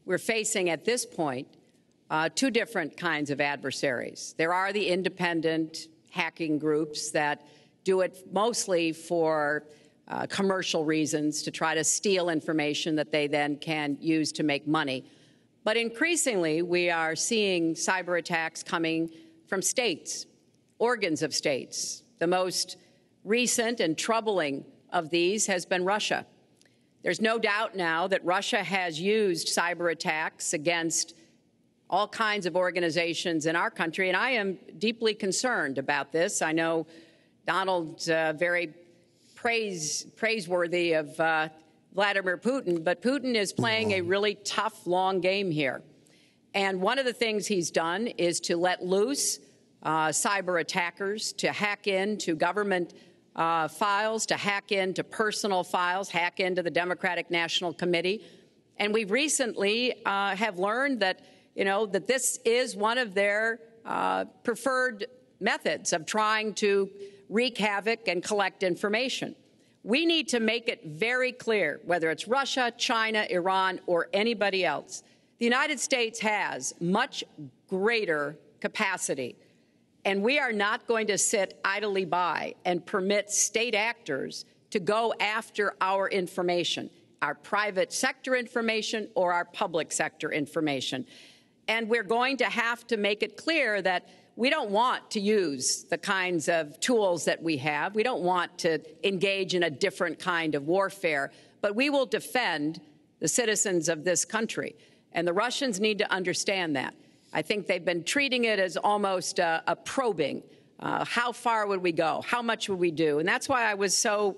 we're facing at this point two different kinds of adversaries. There are the independent hacking groups that do it mostly for commercial reasons, to try to steal information that they then can use to make money. But increasingly, we are seeing cyber attacks coming from states, organs of states. The most recent and troubling of these has been Russia. There's no doubt now that Russia has used cyber attacks against all kinds of organizations in our country, and I am deeply concerned about this. I know Donald's very praiseworthy of Vladimir Putin, but Putin is playing a really tough, long game here. And one of the things he's done is to let loose cyber attackers to hack into government files, to hack into personal files, hack into the Democratic National Committee. And we recently have learned that, that this is one of their preferred methods of trying to wreak havoc and collect information. We need to make it very clear, whether it's Russia, China, Iran, or anybody else, the United States has much greater capacity. And we are not going to sit idly by and permit state actors to go after our information, our private sector information or our public sector information. And we're going to have to make it clear that we don't want to use the kinds of tools that we have. We don't want to engage in a different kind of warfare, but we will defend the citizens of this country. And the Russians need to understand that. I think they've been treating it as almost a probing How far would we go? How much would we do? And that's why I was so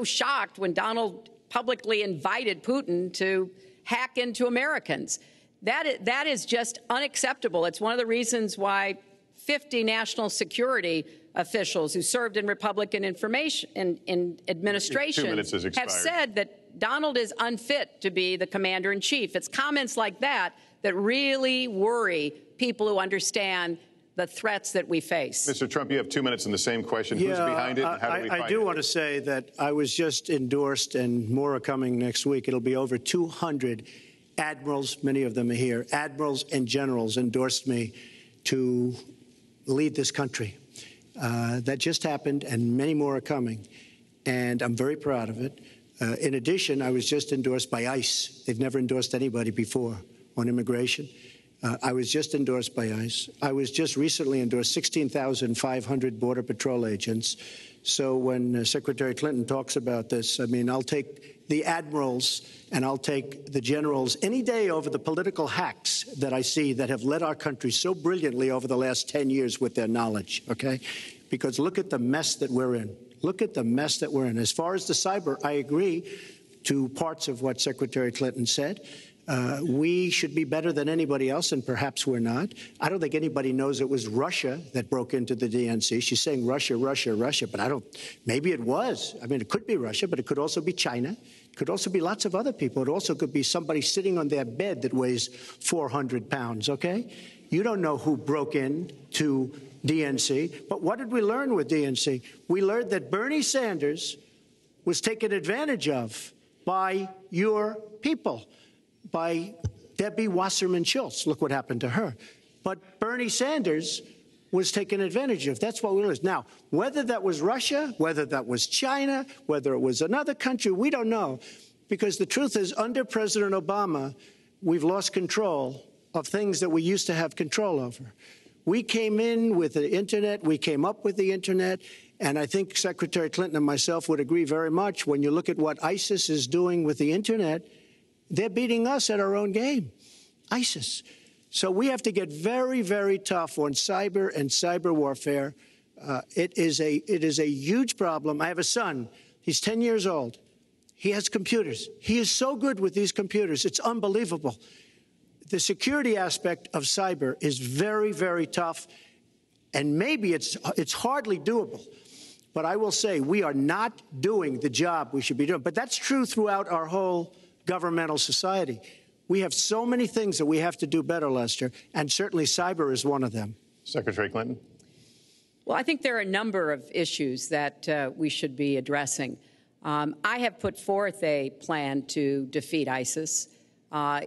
shocked when Donald publicly invited Putin to hack into Americans. That is just unacceptable. It's one of the reasons why 50 national security officials who served in Republican administration have said that Donald is unfit to be the commander-in-chief. It's comments like that that really worry people who understand the threats that we face. Mr. Trump, you have 2 minutes in the same question. Who's behind it? And how do we find it? I do want to say that I was just endorsed, and more are coming next week. It'll be over 200 admirals, many of them are here, admirals and generals endorsed me to lead this country. That just happened, and many more are coming, and I'm very proud of it. In addition, I was just endorsed by ICE. They've never endorsed anybody before on immigration. I was just endorsed by ICE. I was just recently endorsed 16,500 Border Patrol agents. So when Secretary Clinton talks about this, I mean, I'll take the admirals and I'll take the generals any day over the political hacks that I see that have led our country so brilliantly over the last 10 years with their knowledge, okay? Because look at the mess that we're in. Look at the mess that we're in. As far as the cyber, I agree to parts of what Secretary Clinton said. We should be better than anybody else, and perhaps we're not. I don't think anybody knows it was Russia that broke into the DNC. She's saying Russia, Russia, Russia, but maybe it was. I mean, it could be Russia, but it could also be China. It could also be lots of other people. It also could be somebody sitting on their bed that weighs 400 pounds, okay? You don't know who broke in to DNC. But what did we learn with DNC? We learned that Bernie Sanders was taken advantage of by your people, by Debbie Wasserman Schultz. Look what happened to her. But Bernie Sanders was taken advantage of. That's what we learned. Now, whether that was Russia, whether that was China, whether it was another country, we don't know. Because the truth is, under President Obama, we've lost control of things that we used to have control over. We came in with the Internet. We came up with the Internet. And I think Secretary Clinton and myself would agree very much. When you look at what ISIS is doing with the Internet, they're beating us at our own game, ISIS. So we have to get very, very tough on cyber and cyber warfare. It is a huge problem. I have a son. He's 10 years old. He has computers. He is so good with these computers. It's unbelievable. The security aspect of cyber is very, very tough, and maybe it's hardly doable. But I will say we are not doing the job we should be doing. But that's true throughout our whole governmental society. We have so many things that we have to do better, Lester, and certainly cyber is one of them. Secretary Clinton. Well, I think there are a number of issues that we should be addressing. I have put forth a plan to defeat ISIS.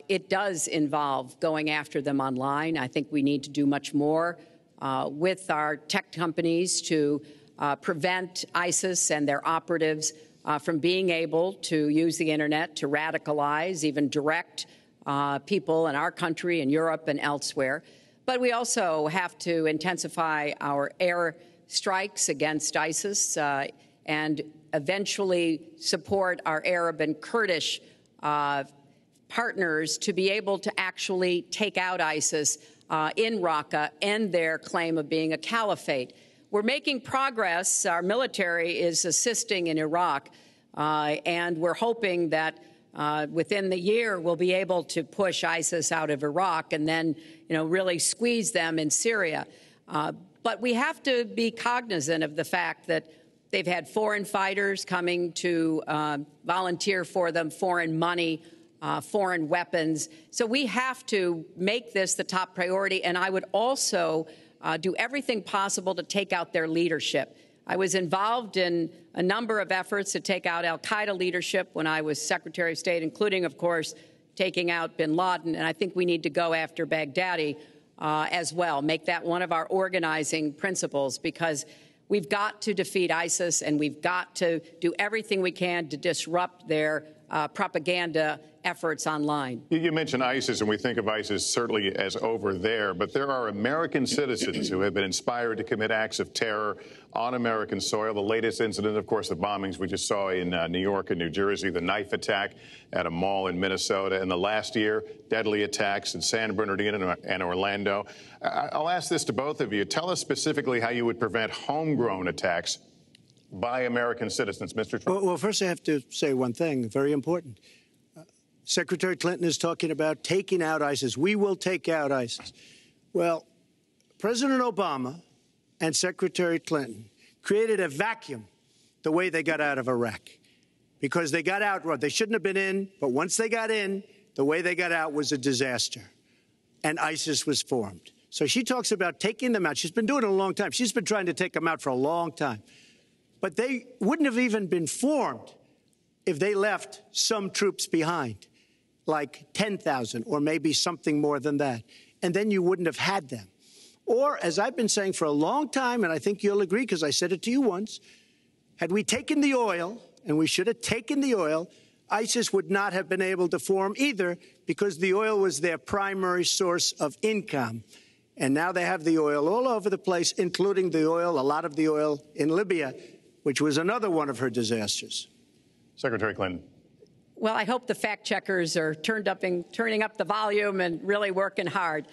It does involve going after them online. I think we need to do much more with our tech companies to prevent ISIS and their operatives from being able to use the Internet to radicalize, even direct people in our country and Europe and elsewhere. But we also have to intensify our air strikes against ISIS and eventually support our Arab and Kurdish partners to be able to actually take out ISIS in Raqqa and their claim of being a caliphate. We're making progress. Our military is assisting in Iraq, and we're hoping that within the year we'll be able to push ISIS out of Iraq and then, really squeeze them in Syria. But we have to be cognizant of the fact that they've had foreign fighters coming to volunteer for them, foreign money, foreign weapons. So we have to make this the top priority. And I would also do everything possible to take out their leadership. I was involved in a number of efforts to take out al-Qaeda leadership when I was Secretary of State, including, of course, taking out bin Laden. And I think we need to go after Baghdadi as well, make that one of our organizing principles, because we've got to defeat ISIS and we've got to do everything we can to disrupt their propaganda efforts online. You mentioned ISIS, and we think of ISIS certainly as over there, but there are American citizens who have been inspired to commit acts of terror on American soil. The latest incident, of course, the bombings we just saw in New York and New Jersey, the knife attack at a mall in Minnesota, and the last year, deadly attacks in San Bernardino and Orlando. I'll ask this to both of you. Tell us specifically how you would prevent homegrown attacks by American citizens, Mr. Trump. Well, first I have to say one thing, very important. Secretary Clinton is talking about taking out ISIS. We will take out ISIS. Well, President Obama and Secretary Clinton created a vacuum the way they got out of Iraq, because they got out, they shouldn't have been in, but once they got in, the way they got out was a disaster, and ISIS was formed. So she talks about taking them out. She's been doing it a long time. She's been trying to take them out for a long time. But they wouldn't have even been formed if they left some troops behind, like 10,000 or maybe something more than that. And then you wouldn't have had them. Or, as I've been saying for a long time, and I think you'll agree because I said it to you once, had we taken the oil, and we should have taken the oil, ISIS would not have been able to form either, because the oil was their primary source of income. And now they have the oil all over the place, including the oil, a lot of the oil in Libya, which was another one of her disasters. Secretary Clinton. Well, I hope the fact checkers are turning up the volume and really working hard.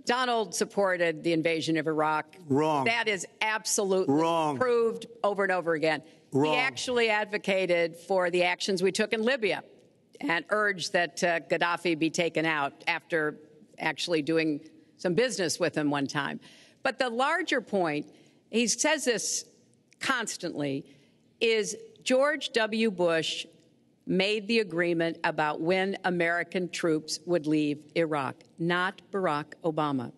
Donald supported the invasion of Iraq. Wrong. That is absolutely wrong. Proved over and over again. Wrong. He actually advocated for the actions we took in Libya and urged that Gaddafi be taken out after actually doing some business with him one time. But the larger point, he says this constantly, is George W. Bush made the agreement about when American troops would leave Iraq, not Barack Obama.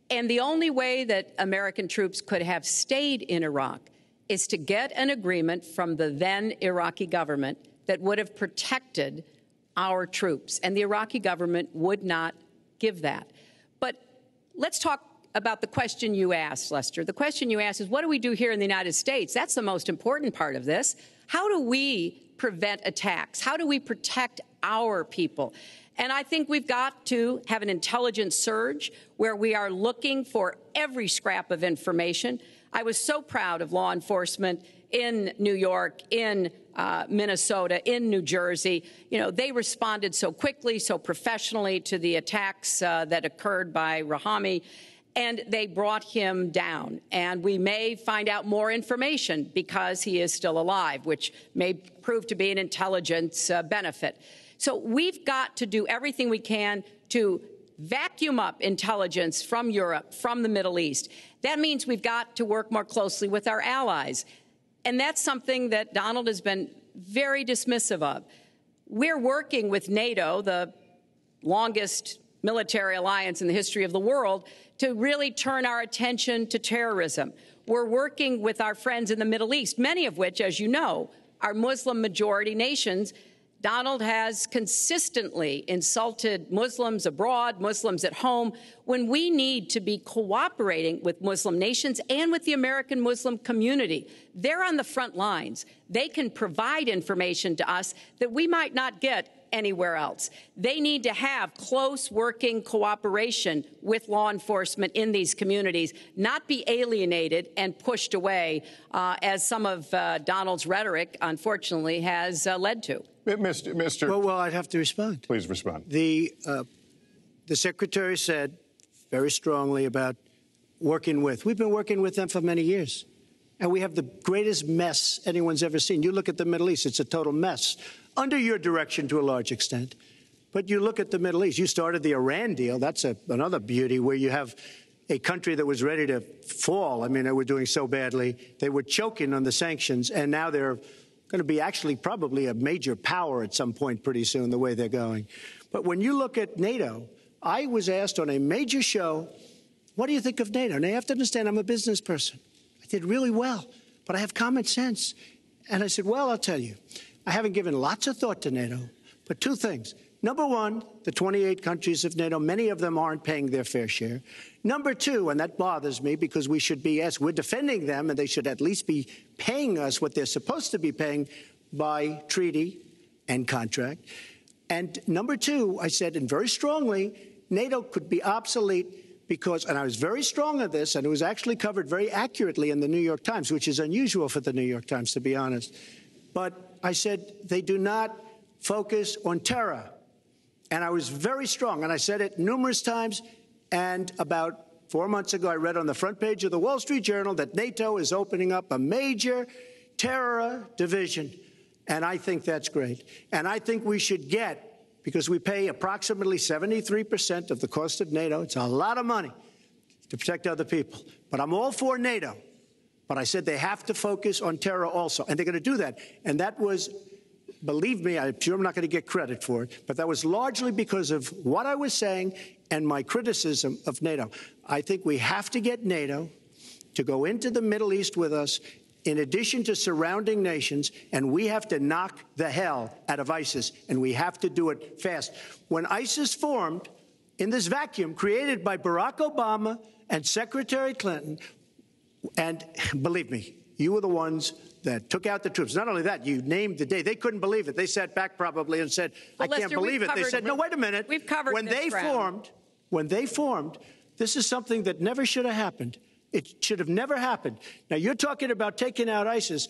And the only way that American troops could have stayed in Iraq is to get an agreement from the then Iraqi government that would have protected our troops. And the Iraqi government would not give that. But let's talk about the question you asked, Lester. The question you asked is, what do we do here in the United States? That's the most important part of this. How do we prevent attacks? How do we protect our people? And I think we've got to have an intelligence surge where we are looking for every scrap of information. I was so proud of law enforcement in New York, in Minnesota, in New Jersey. You know, they responded so quickly, so professionally to the attacks that occurred by Rahami, and they brought him down. And we may find out more information because he is still alive, which may prove to be an intelligence benefit. So we've got to do everything we can to vacuum up intelligence from Europe, from the Middle East. That means we've got to work more closely with our allies. And that's something that Donald has been very dismissive of. We're working with NATO, the longest military alliance in the history of the world, to really turn our attention to terrorism. We're working with our friends in the Middle East, many of which, as you know, are Muslim-majority nations. Donald has consistently insulted Muslims abroad, Muslims at home, when we need to be cooperating with Muslim nations and with the American Muslim community. They're on the front lines. They can provide information to us that we might not get anywhere else. They need to have close working cooperation with law enforcement in these communities, not be alienated and pushed away, as some of Donald's rhetoric, unfortunately, has led to. Mr. Well, I'd have to respond. Please respond. The Secretary said very strongly about working with. We've been working with them for many years. And we have the greatest mess anyone's ever seen. You look at the Middle East, it's a total mess. Under your direction to a large extent. But you look at the Middle East. You started the Iran deal. That's another beauty, where you have a country that was ready to fall. I mean, they were doing so badly. They were choking on the sanctions, and now they're going to be actually probably a major power at some point pretty soon, the way they're going. But when you look at NATO, I was asked on a major show, what do you think of NATO? And you have to understand, I'm a business person. I did really well, but I have common sense. And I said, well, I'll tell you, I haven't given lots of thought to NATO, but two things. Number one, the 28 countries of NATO, many of them aren't paying their fair share. Number two, and that bothers me because we should be, yes, we're defending them, and they should at least be paying us what they're supposed to be paying by treaty and contract. And number two, I said, and very strongly, NATO could be obsolete because, and I was very strong on this, and it was actually covered very accurately in the New York Times, which is unusual for the New York Times, to be honest. But I said they do not focus on terror. And I was very strong, and I said it numerous times. And about 4 months ago, I read on the front page of the Wall Street Journal that NATO is opening up a major terror division. And I think that's great. And I think we should get, because we pay approximately 73% of the cost of NATO. It's a lot of money to protect other people. But I'm all for NATO. But I said they have to focus on terror also. And they're going to do that. And that was, believe me, I'm sure I'm not going to get credit for it, but that was largely because of what I was saying and my criticism of NATO. I think we have to get NATO to go into the Middle East with us, in addition to surrounding nations, and we have to knock the hell out of ISIS, and we have to do it fast. When ISIS formed in this vacuum created by Barack Obama and Secretary Clinton, and believe me, you were the ones that took out the troops. Not only that, you named the day. They couldn't believe it. They sat back probably and said, I can't believe it. They said, no, wait a minute. We've covered when they formed, this is something that never should have happened. It should have never happened. Now, you're talking about taking out ISIS,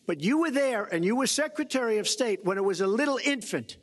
but you were there and you were Secretary of State when it was a little infant.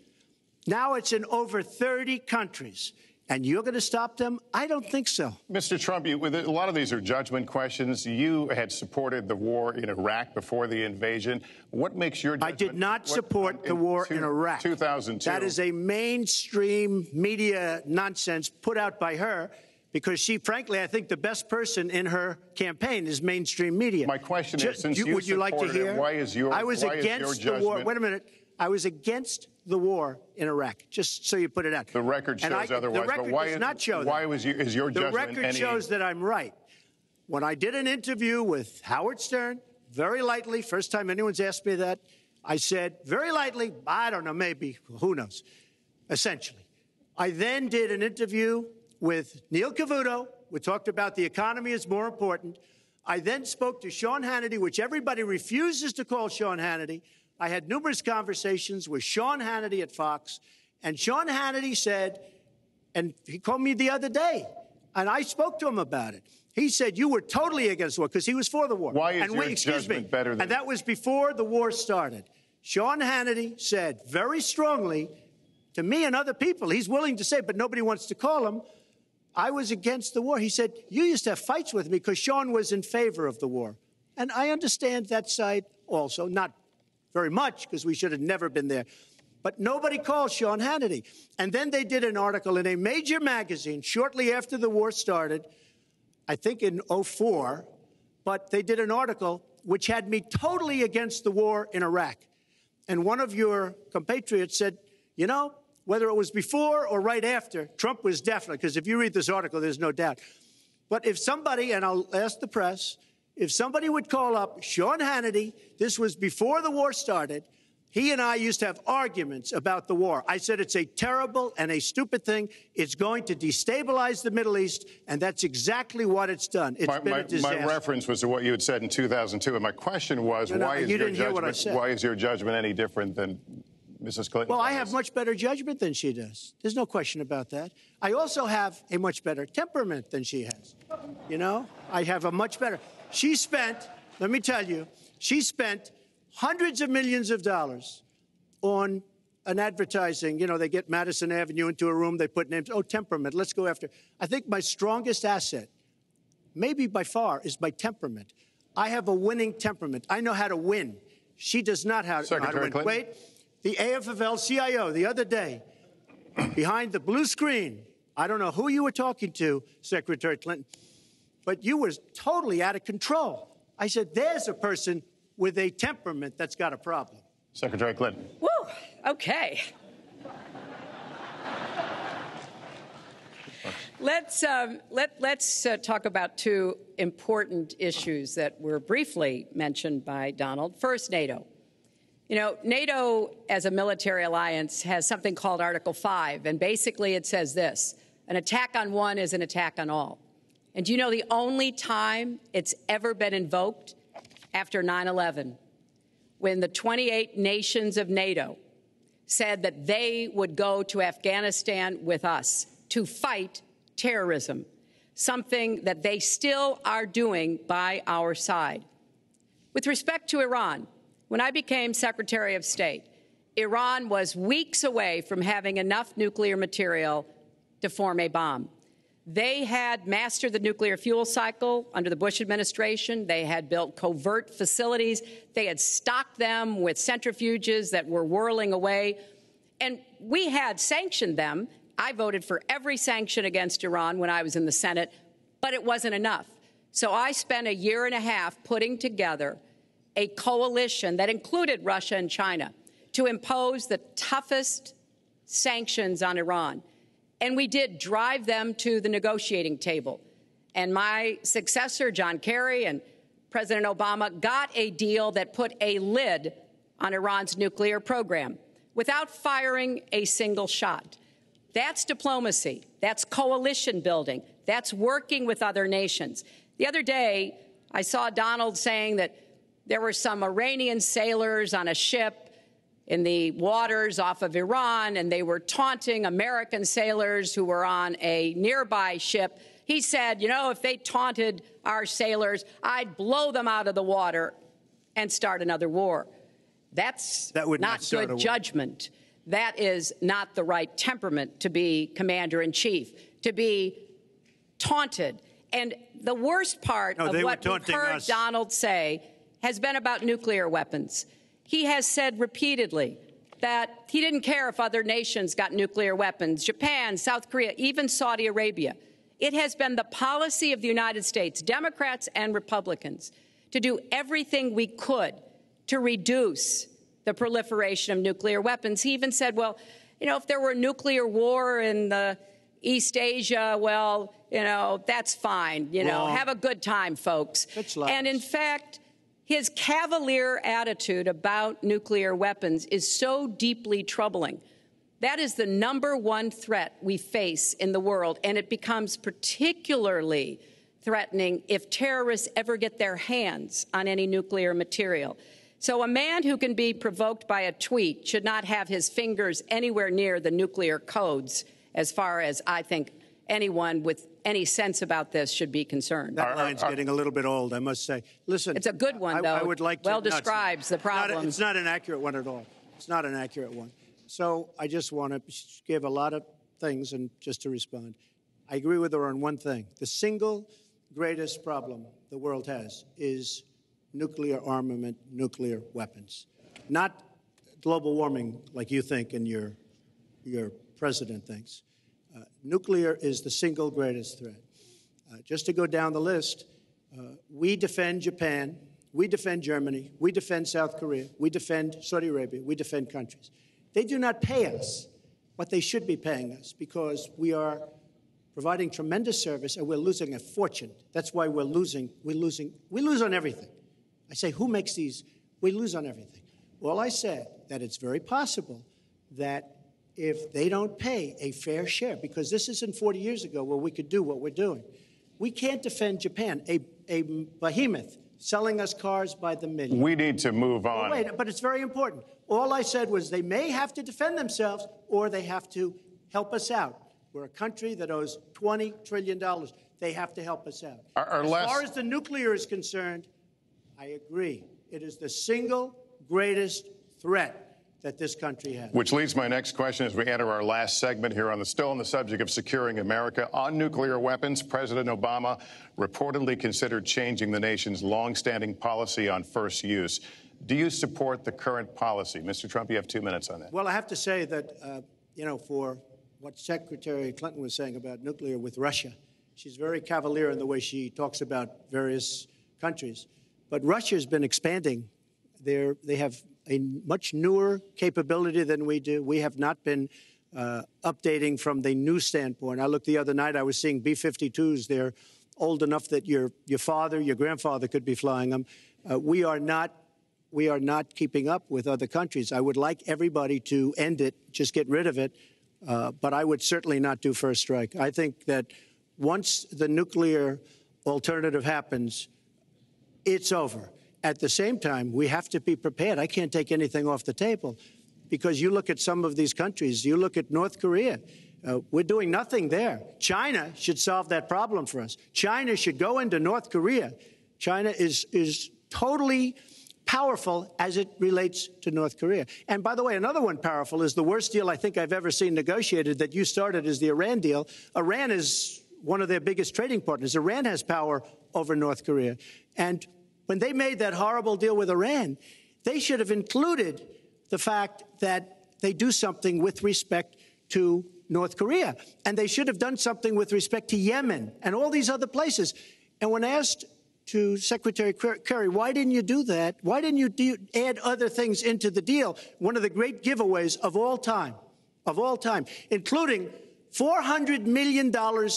Now it's in over 30 countries. And you're going to stop them? I don't think so. Mr. Trump, a lot of these are judgment questions. You had supported the war in Iraq before the invasion. What makes your judgment? I did not support the war in Iraq. 2002. That is a mainstream media nonsense put out by her, because she, frankly, I think the best person in her campaign is mainstream media. My question is, since you would you like to hear? Why is your I was against the war. Wait a minute. I was against the war in Iraq, just so you put it out. The record shows otherwise. The record does not show that. Why is your judgment? The record shows that I'm right. When I did an interview with Howard Stern, very lightly, first time anyone's asked me that, I said, very lightly, I don't know, maybe, who knows, essentially. I then did an interview with Neil Cavuto. We talked about the economy is more important. I then spoke to Sean Hannity, which everybody refuses to call Sean Hannity. I had numerous conversations with Sean Hannity at Fox, and Sean Hannity said, and he called me the other day, and I spoke to him about it. He said, you were totally against the war, because he was for the war. Why is your judgment better than... And that was before the war started. Sean Hannity said very strongly to me and other people, he's willing to say, but nobody wants to call him, I was against the war. He said, you used to have fights with me because Sean was in favor of the war. And I understand that side also, not very much, because we should have never been there. But nobody called Sean Hannity. And then they did an article in a major magazine shortly after the war started, I think in 2004, but they did an article which had me totally against the war in Iraq. And one of your compatriots said, you know, whether it was before or right after, Trump was definitely, because if you read this article, there's no doubt. But if somebody, and I'll ask the press, if somebody would call up Sean Hannity, this was before the war started, he and I used to have arguments about the war. I said it's a terrible and a stupid thing. It's going to destabilize the Middle East, and that's exactly what it's done. It's been a disaster. My reference was to what you had said in 2002, and my question was, why is your judgment any different than Mrs. Clinton? Well, I have much better judgment than she does. There's no question about that. I also have a much better temperament than she has. You know, I have a much better... She spent, let me tell you, she spent hundreds of millions of dollars on an advertising. You know, they get Madison Avenue into a room, they put names. Oh, temperament, let's go after. I think my strongest asset, maybe by far, is my temperament. I have a winning temperament. I know how to win. She does not know how to win. Clinton. Wait, the AFL-CIO the other day, behind the blue screen, I don't know who you were talking to, Secretary Clinton, but you were totally out of control. I said, there's a person with a temperament that's got a problem. Secretary Clinton. Woo, okay. Let's talk about two important issues that were briefly mentioned by Donald. First, NATO. You know, NATO as a military alliance has something called Article 5, and basically it says this: an attack on one is an attack on all. And do you know the only time it's ever been invoked? After 9/11, when the 28 nations of NATO said that they would go to Afghanistan with us to fight terrorism, something that they still are doing by our side. With respect to Iran, when I became Secretary of State, Iran was weeks away from having enough nuclear material to form a bomb. They had mastered the nuclear fuel cycle under the Bush administration. They had built covert facilities. They had stocked them with centrifuges that were whirling away. And we had sanctioned them. I voted for every sanction against Iran when I was in the Senate, but it wasn't enough. So I spent a year and a half putting together a coalition that included Russia and China to impose the toughest sanctions on Iran. And we did drive them to the negotiating table. And my successor, John Kerry, and President Obama got a deal that put a lid on Iran's nuclear program without firing a single shot. That's diplomacy. That's coalition building. That's working with other nations. The other day, I saw Donald saying that there were some Iranian sailors on a ship in the waters off of Iran, and they were taunting American sailors who were on a nearby ship. He said, you know, if they taunted our sailors, I'd blow them out of the water and start another war. That would not good judgment. That is not the right temperament to be commander-in-chief, to be taunted. And the worst part of what we've heard Donald say has been about nuclear weapons. He has said repeatedly that he didn't care if other nations got nuclear weapons, Japan, South Korea, even Saudi Arabia. It has been the policy of the United States, Democrats and Republicans, to do everything we could to reduce the proliferation of nuclear weapons. He even said, well, you know, if there were a nuclear war in the East Asia, well, you know, that's fine. You know, have a good time, folks. And in fact, his cavalier attitude about nuclear weapons is so deeply troubling. That is the #1 threat we face in the world, and it becomes particularly threatening if terrorists ever get their hands on any nuclear material. So a man who can be provoked by a tweet should not have his fingers anywhere near the nuclear codes, as far as I think anyone with any sense about this should be concerned. That line's getting a little bit old, I must say. Listen, it's a good one, though. I would like to, well describes the problem. It's not an accurate one at all. It's not an accurate one. So I just want to give a lot of things and just to respond. I agree with her on one thing. The single greatest problem the world has is nuclear armament, nuclear weapons. Not global warming like you think and your president thinks. Nuclear is the single greatest threat. Just to go down the list, we defend Japan, we defend Germany, we defend South Korea, we defend Saudi Arabia, we defend countries. They do not pay us what they should be paying us because we are providing tremendous service and we're losing a fortune. That's why we're losing. We lose on everything. I say, who makes these? We lose on everything. Well, I said that it's very possible that if they don't pay a fair share, because this isn't 40 years ago where we could do what we're doing. We can't defend Japan, a behemoth selling us cars by the million. We need to move on. Wait, but it's very important. All I said was they may have to defend themselves or they have to help us out. We're a country that owes $20 trillion. They have to help us out. As far as the nuclear is concerned, I agree. It is the single greatest threat that this country has. Which leads my next question as we enter our last segment here still on the subject of securing America. On nuclear weapons, President Obama reportedly considered changing the nation's longstanding policy on first use. Do you support the current policy? Mr. Trump, you have 2 minutes on that. Well, I have to say that, for what Secretary Clinton was saying about nuclear with Russia, she's very cavalier in the way she talks about various countries. But Russia's been expanding. They have a much newer capability than we do. We have not been updating from the new standpoint. I looked the other night, I was seeing B-52s. They're old enough that your father, your grandfather could be flying them. We are not keeping up with other countries. I would like everybody to end it, just get rid of it, but I would certainly not do first strike. I think that once the nuclear alternative happens, it's over. At the same time, we have to be prepared. I can't take anything off the table. because you look at some of these countries, you look at North Korea, we're doing nothing there. China should solve that problem for us. China should go into North Korea. China is totally powerful as it relates to North Korea. And by the way, another one powerful is the worst deal I think I've ever seen negotiated that you started is the Iran deal. Iran is one of their biggest trading partners. Iran has power over North Korea. And when they made that horrible deal with Iran, they should have included the fact that they do something with respect to North Korea. And they should have done something with respect to Yemen and all these other places. And when asked to Secretary Kerry, why didn't you do that? Why didn't you add other things into the deal? One of the great giveaways of all time, including $400 million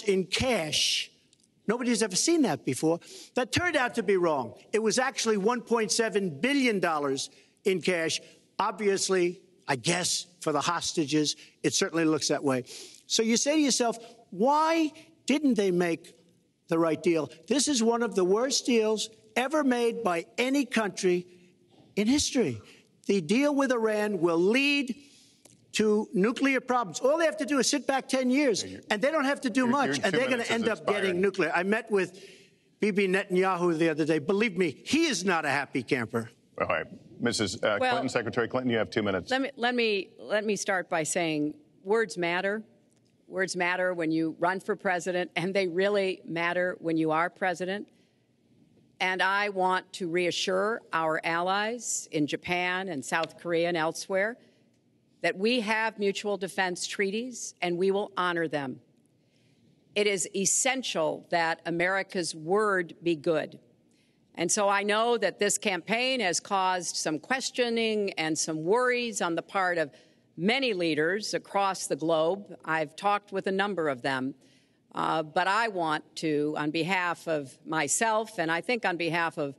in cash. Nobody's ever seen that before. That turned out to be wrong. It was actually $1.7 billion in cash. Obviously, I guess, for the hostages, it certainly looks that way. So you say to yourself, why didn't they make the right deal? This is one of the worst deals ever made by any country in history. The deal with Iran will lead to nuclear problems. All they have to do is sit back 10 years, and they don't have to do much, and they're going to end up getting nuclear. I met with Bibi Netanyahu the other day. Believe me, he is not a happy camper. All right. Mrs. Clinton, Secretary Clinton, you have 2 minutes. Let me start by saying words matter. Words matter when you run for president, and they really matter when you are president. And I want to reassure our allies in Japan and South Korea and elsewhere that we have mutual defense treaties, and we will honor them. It is essential that America's word be good. And so I know that this campaign has caused some questioning and some worries on the part of many leaders across the globe. I've talked with a number of them. But I want to, on behalf of myself, and I think on behalf of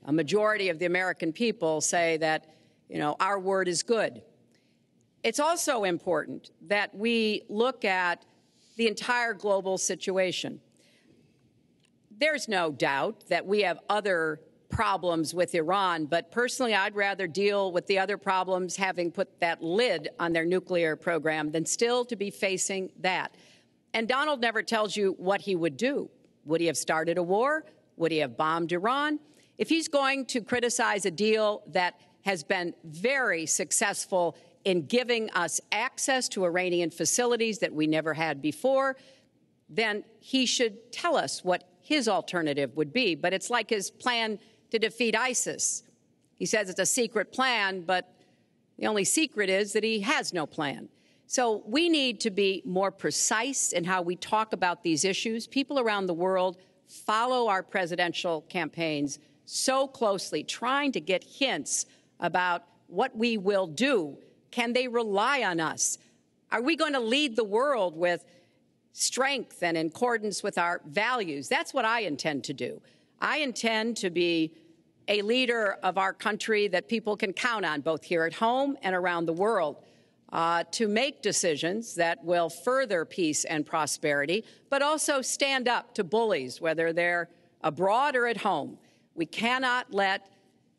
a majority of the American people, say that, our word is good. It's also important that we look at the entire global situation. There's no doubt that we have other problems with Iran, but personally, I'd rather deal with the other problems having put that lid on their nuclear program than still to be facing that. And Donald never tells you what he would do. Would he have started a war? Would he have bombed Iran? If he's going to criticize a deal that has been very successful in giving us access to Iranian facilities that we never had before, then he should tell us what his alternative would be. But it's like his plan to defeat ISIS. He says it's a secret plan, but the only secret is that he has no plan. So we need to be more precise in how we talk about these issues. People around the world follow our presidential campaigns so closely, trying to get hints about what we will do. Can they rely on us? Are we going to lead the world with strength and in accordance with our values? That's what I intend to do. I intend to be a leader of our country that people can count on, both here at home and around the world, to make decisions that will further peace and prosperity, but also stand up to bullies, whether they're abroad or at home. We cannot let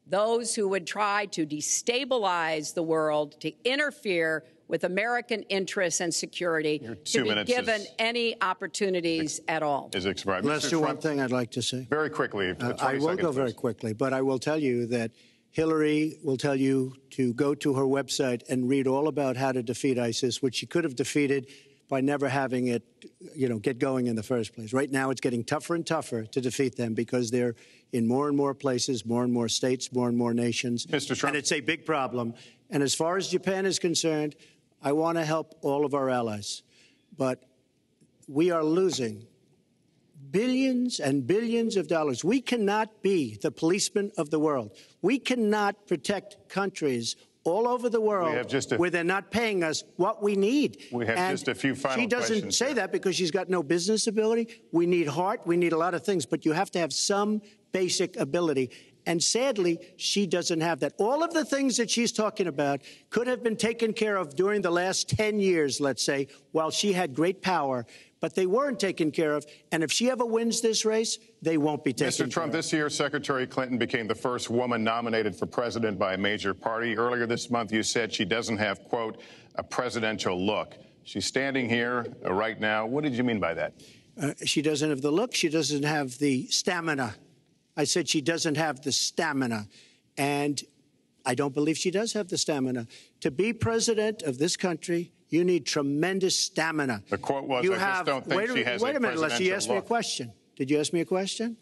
those who would try to destabilize the world, to interfere with American interests and security, to be given any opportunities at all. Let's do one thing I'd like to say. Very quickly. I will go very quickly, but I will tell you that Hillary will tell you to go to her website and read all about how to defeat ISIS, which she could have defeated by never having it, get going in the first place. Right now, it's getting tougher and tougher to defeat them because they're in more and more places, more and more states, more and more nations. Mr. Trump. And it's a big problem. And as far as Japan is concerned, I want to help all of our allies. But we are losing billions and billions of dollars. We cannot be the policeman of the world. We cannot protect countries all over the world where they're not paying us what we need. We have just a few final questions. She doesn't say that because she's got no business ability. We need heart. We need a lot of things. But you have to have some basic ability. And sadly, she doesn't have that. All of the things that she's talking about could have been taken care of during the last 10 years, let's say, while she had great power. But they weren't taken care of. And if she ever wins this race, they won't be taken care of. Mr. Trump, this year, Secretary Clinton became the first woman nominated for president by a major party. Earlier this month, you said she doesn't have, quote, a presidential look. She's standing here right now. What did you mean by that? She doesn't have the look. She doesn't have the stamina. I said she doesn't have the stamina. And I don't believe she does have the stamina. To be president of this country, you need tremendous stamina. The quote was, I just don't think she has a presidential look. Wait a minute, Leslie, you asked me a question. Did you ask me a question?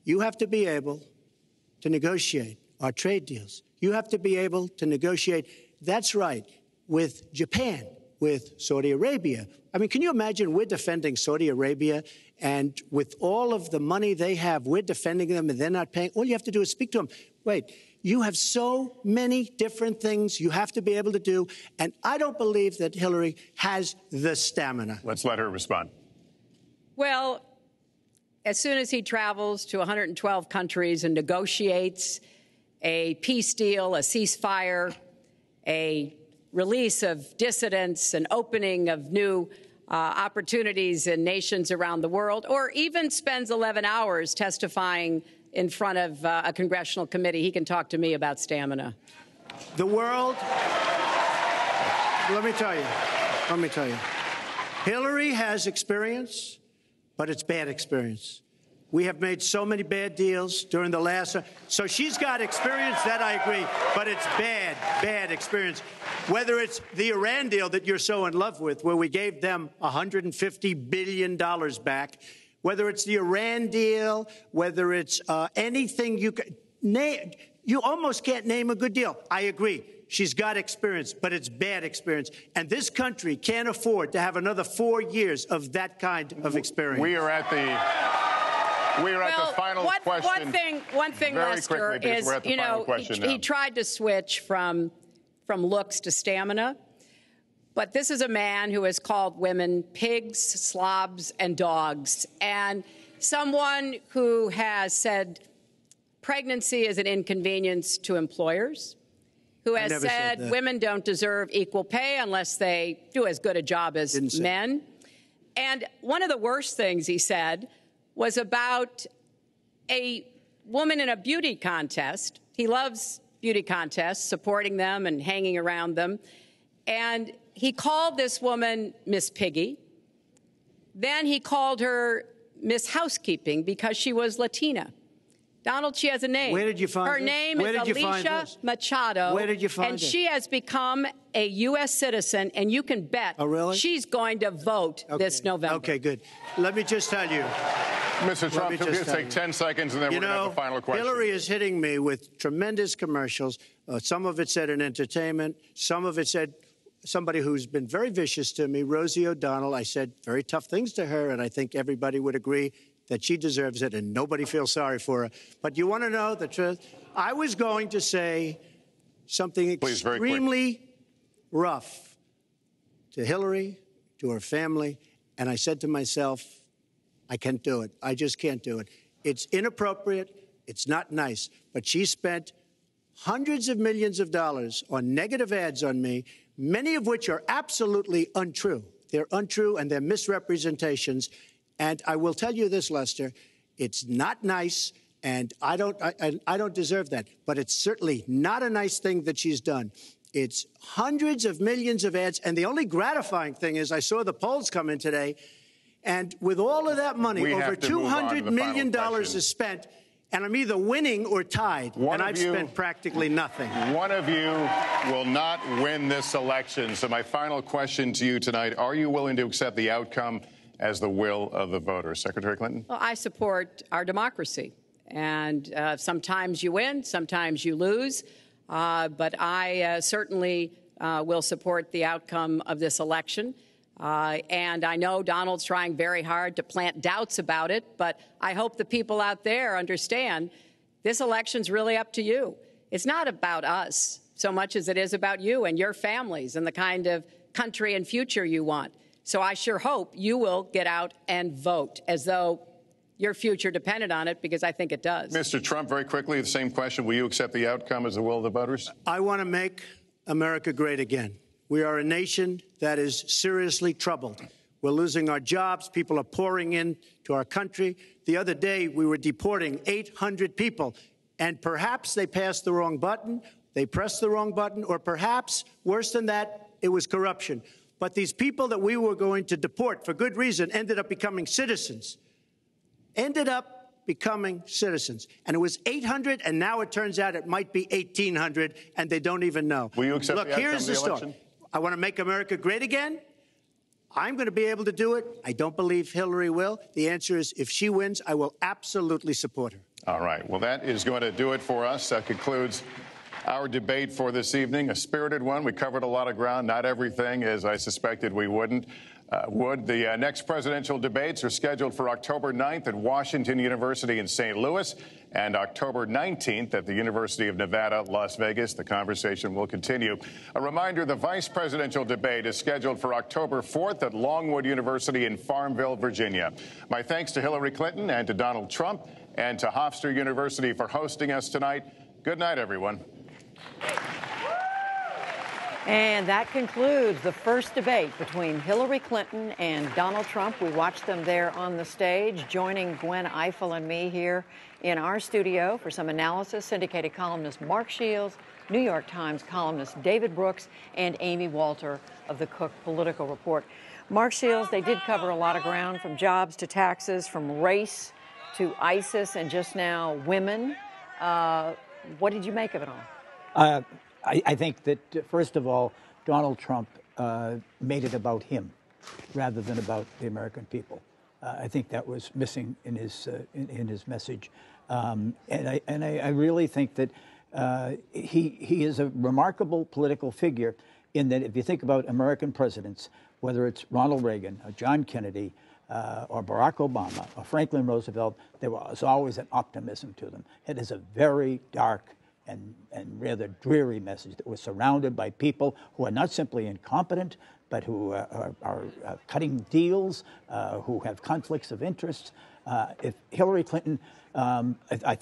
You have to be able to negotiate our trade deals. You have to be able to negotiate, that's right, with Japan, with Saudi Arabia. I mean, can you imagine we're defending Saudi Arabia, and with all of the money they have, we're defending them and they're not paying? All you have to do is speak to them. Wait, you have so many different things you have to be able to do, and I don't believe that Hillary has the stamina. Let's let her respond. Well, as soon as he travels to 112 countries and negotiates a peace deal, a ceasefire, a release of dissidents, an opening of new opportunities in nations around the world, or even spends 11 hours testifying in front of a congressional committee, he can talk to me about stamina. The world, let me tell you, Hillary has experience, but it's bad experience. We have made so many bad deals during the last, so she's got experience, that I agree, but it's bad experience. Whether it's the Iran deal that you're so in love with, where we gave them $150 billion back, whether it's the Iran deal, whether it's anything you can name, you almost can't name a good deal. I agree. She's got experience, but it's bad experience. And this country can't afford to have another 4 years of that kind of experience. We are at the final question. One thing, Lester, is, you know, he tried to switch from looks to stamina. But this is a man who has called women pigs, slobs, and dogs, and someone who has said pregnancy is an inconvenience to employers, who has said women don't deserve equal pay unless they do as good a job as men. And one of the worst things he said was about a woman in a beauty contest. He loves beauty contests, supporting them and hanging around them. And he called this woman Miss Piggy. Then he called her Miss Housekeeping because she was Latina. Donald, she has a name. Where did you find her name is Alicia Machado. Where did you find and her? she has become a U.S. citizen, and you can bet she's going to vote this November. Okay, good. Let me just tell you. Mr. Trump, we'll just take 10 seconds, and then we're going to have the final question. Hillary is hitting me with tremendous commercials. Some of it said in entertainment. Some of it said somebody who's been very vicious to me, Rosie O'Donnell. I said very tough things to her, and I think everybody would agree that she deserves it, and nobody feels sorry for her. But you want to know the truth? I was going to say something extremely rough to Hillary, to her family, and I said to myself, I can't do it. I just can't do it. It's inappropriate. It's not nice. But she spent hundreds of millions of dollars on negative ads on me, many of which are absolutely untrue. They're untrue, and they're misrepresentations. And I will tell you this, Lester, it's not nice, and I don't deserve that. But it's certainly not a nice thing that she's done. It's hundreds of millions of ads, and the only gratifying thing is I saw the polls come in today, and with all of that money, over $200 million is spent, and I'm either winning or tied, and I've spent practically nothing. One of you will not win this election. So my final question to you tonight, are you willing to accept the outcome as the will of the voters? Secretary Clinton? Well, I support our democracy. And sometimes you win, sometimes you lose. But I certainly will support the outcome of this election. And I know Donald's trying very hard to plant doubts about it, but I hope the people out there understand this election's really up to you. It's not about us so much as it is about you and your families and the kind of country and future you want. So I sure hope you will get out and vote as though your future depended on it, because I think it does. Mr. Trump, very quickly, the same question. Will you accept the outcome as the will of the voters? I want to make America great again. We are a nation that is seriously troubled. We're losing our jobs. People are pouring into our country. The other day, we were deporting 800 people, and perhaps they passed the wrong button, they pressed the wrong button, or perhaps, worse than that, it was corruption. But these people that we were going to deport for good reason ended up becoming citizens. And it was 800, and now it turns out it might be 1,800, and they don't even know. Will you accept Look, the outcome here's of the the election? story. I want to make America great again. I'm going to be able to do it. I don't believe Hillary will. The answer is, if she wins, I will absolutely support her. All right. Well, that is going to do it for us. That concludes our debate for this evening. A spirited one. We covered a lot of ground. Not everything, as I suspected we would. The next presidential debates are scheduled for October 9th at Washington University in St. Louis and October 19th at the University of Nevada, Las Vegas. The conversation will continue. A reminder, the vice presidential debate is scheduled for October 4th at Longwood University in Farmville, Virginia. My thanks to Hillary Clinton and to Donald Trump and to Hofstra University for hosting us tonight. Good night, everyone. And that concludes the first debate between Hillary Clinton and Donald Trump. We watched them there on the stage, joining Gwen Ifill and me here in our studio for some analysis. Syndicated columnist Mark Shields, New York Times columnist David Brooks, and Amy Walter of the Cook Political Report. Mark Shields, they did cover a lot of ground, from jobs to taxes, from race to ISIS, and just now women. What did you make of it all? I think that, first of all, Donald Trump made it about him rather than about the American people. I think that was missing in his message. And I really think that he is a remarkable political figure, in that if you think about American presidents, whether it's Ronald Reagan or John Kennedy or Barack Obama or Franklin Roosevelt, there was always an optimism to them. It is a very dark and rather dreary message that was surrounded by people who are not simply incompetent, but who are cutting deals, who have conflicts of interest. If Hillary Clinton, I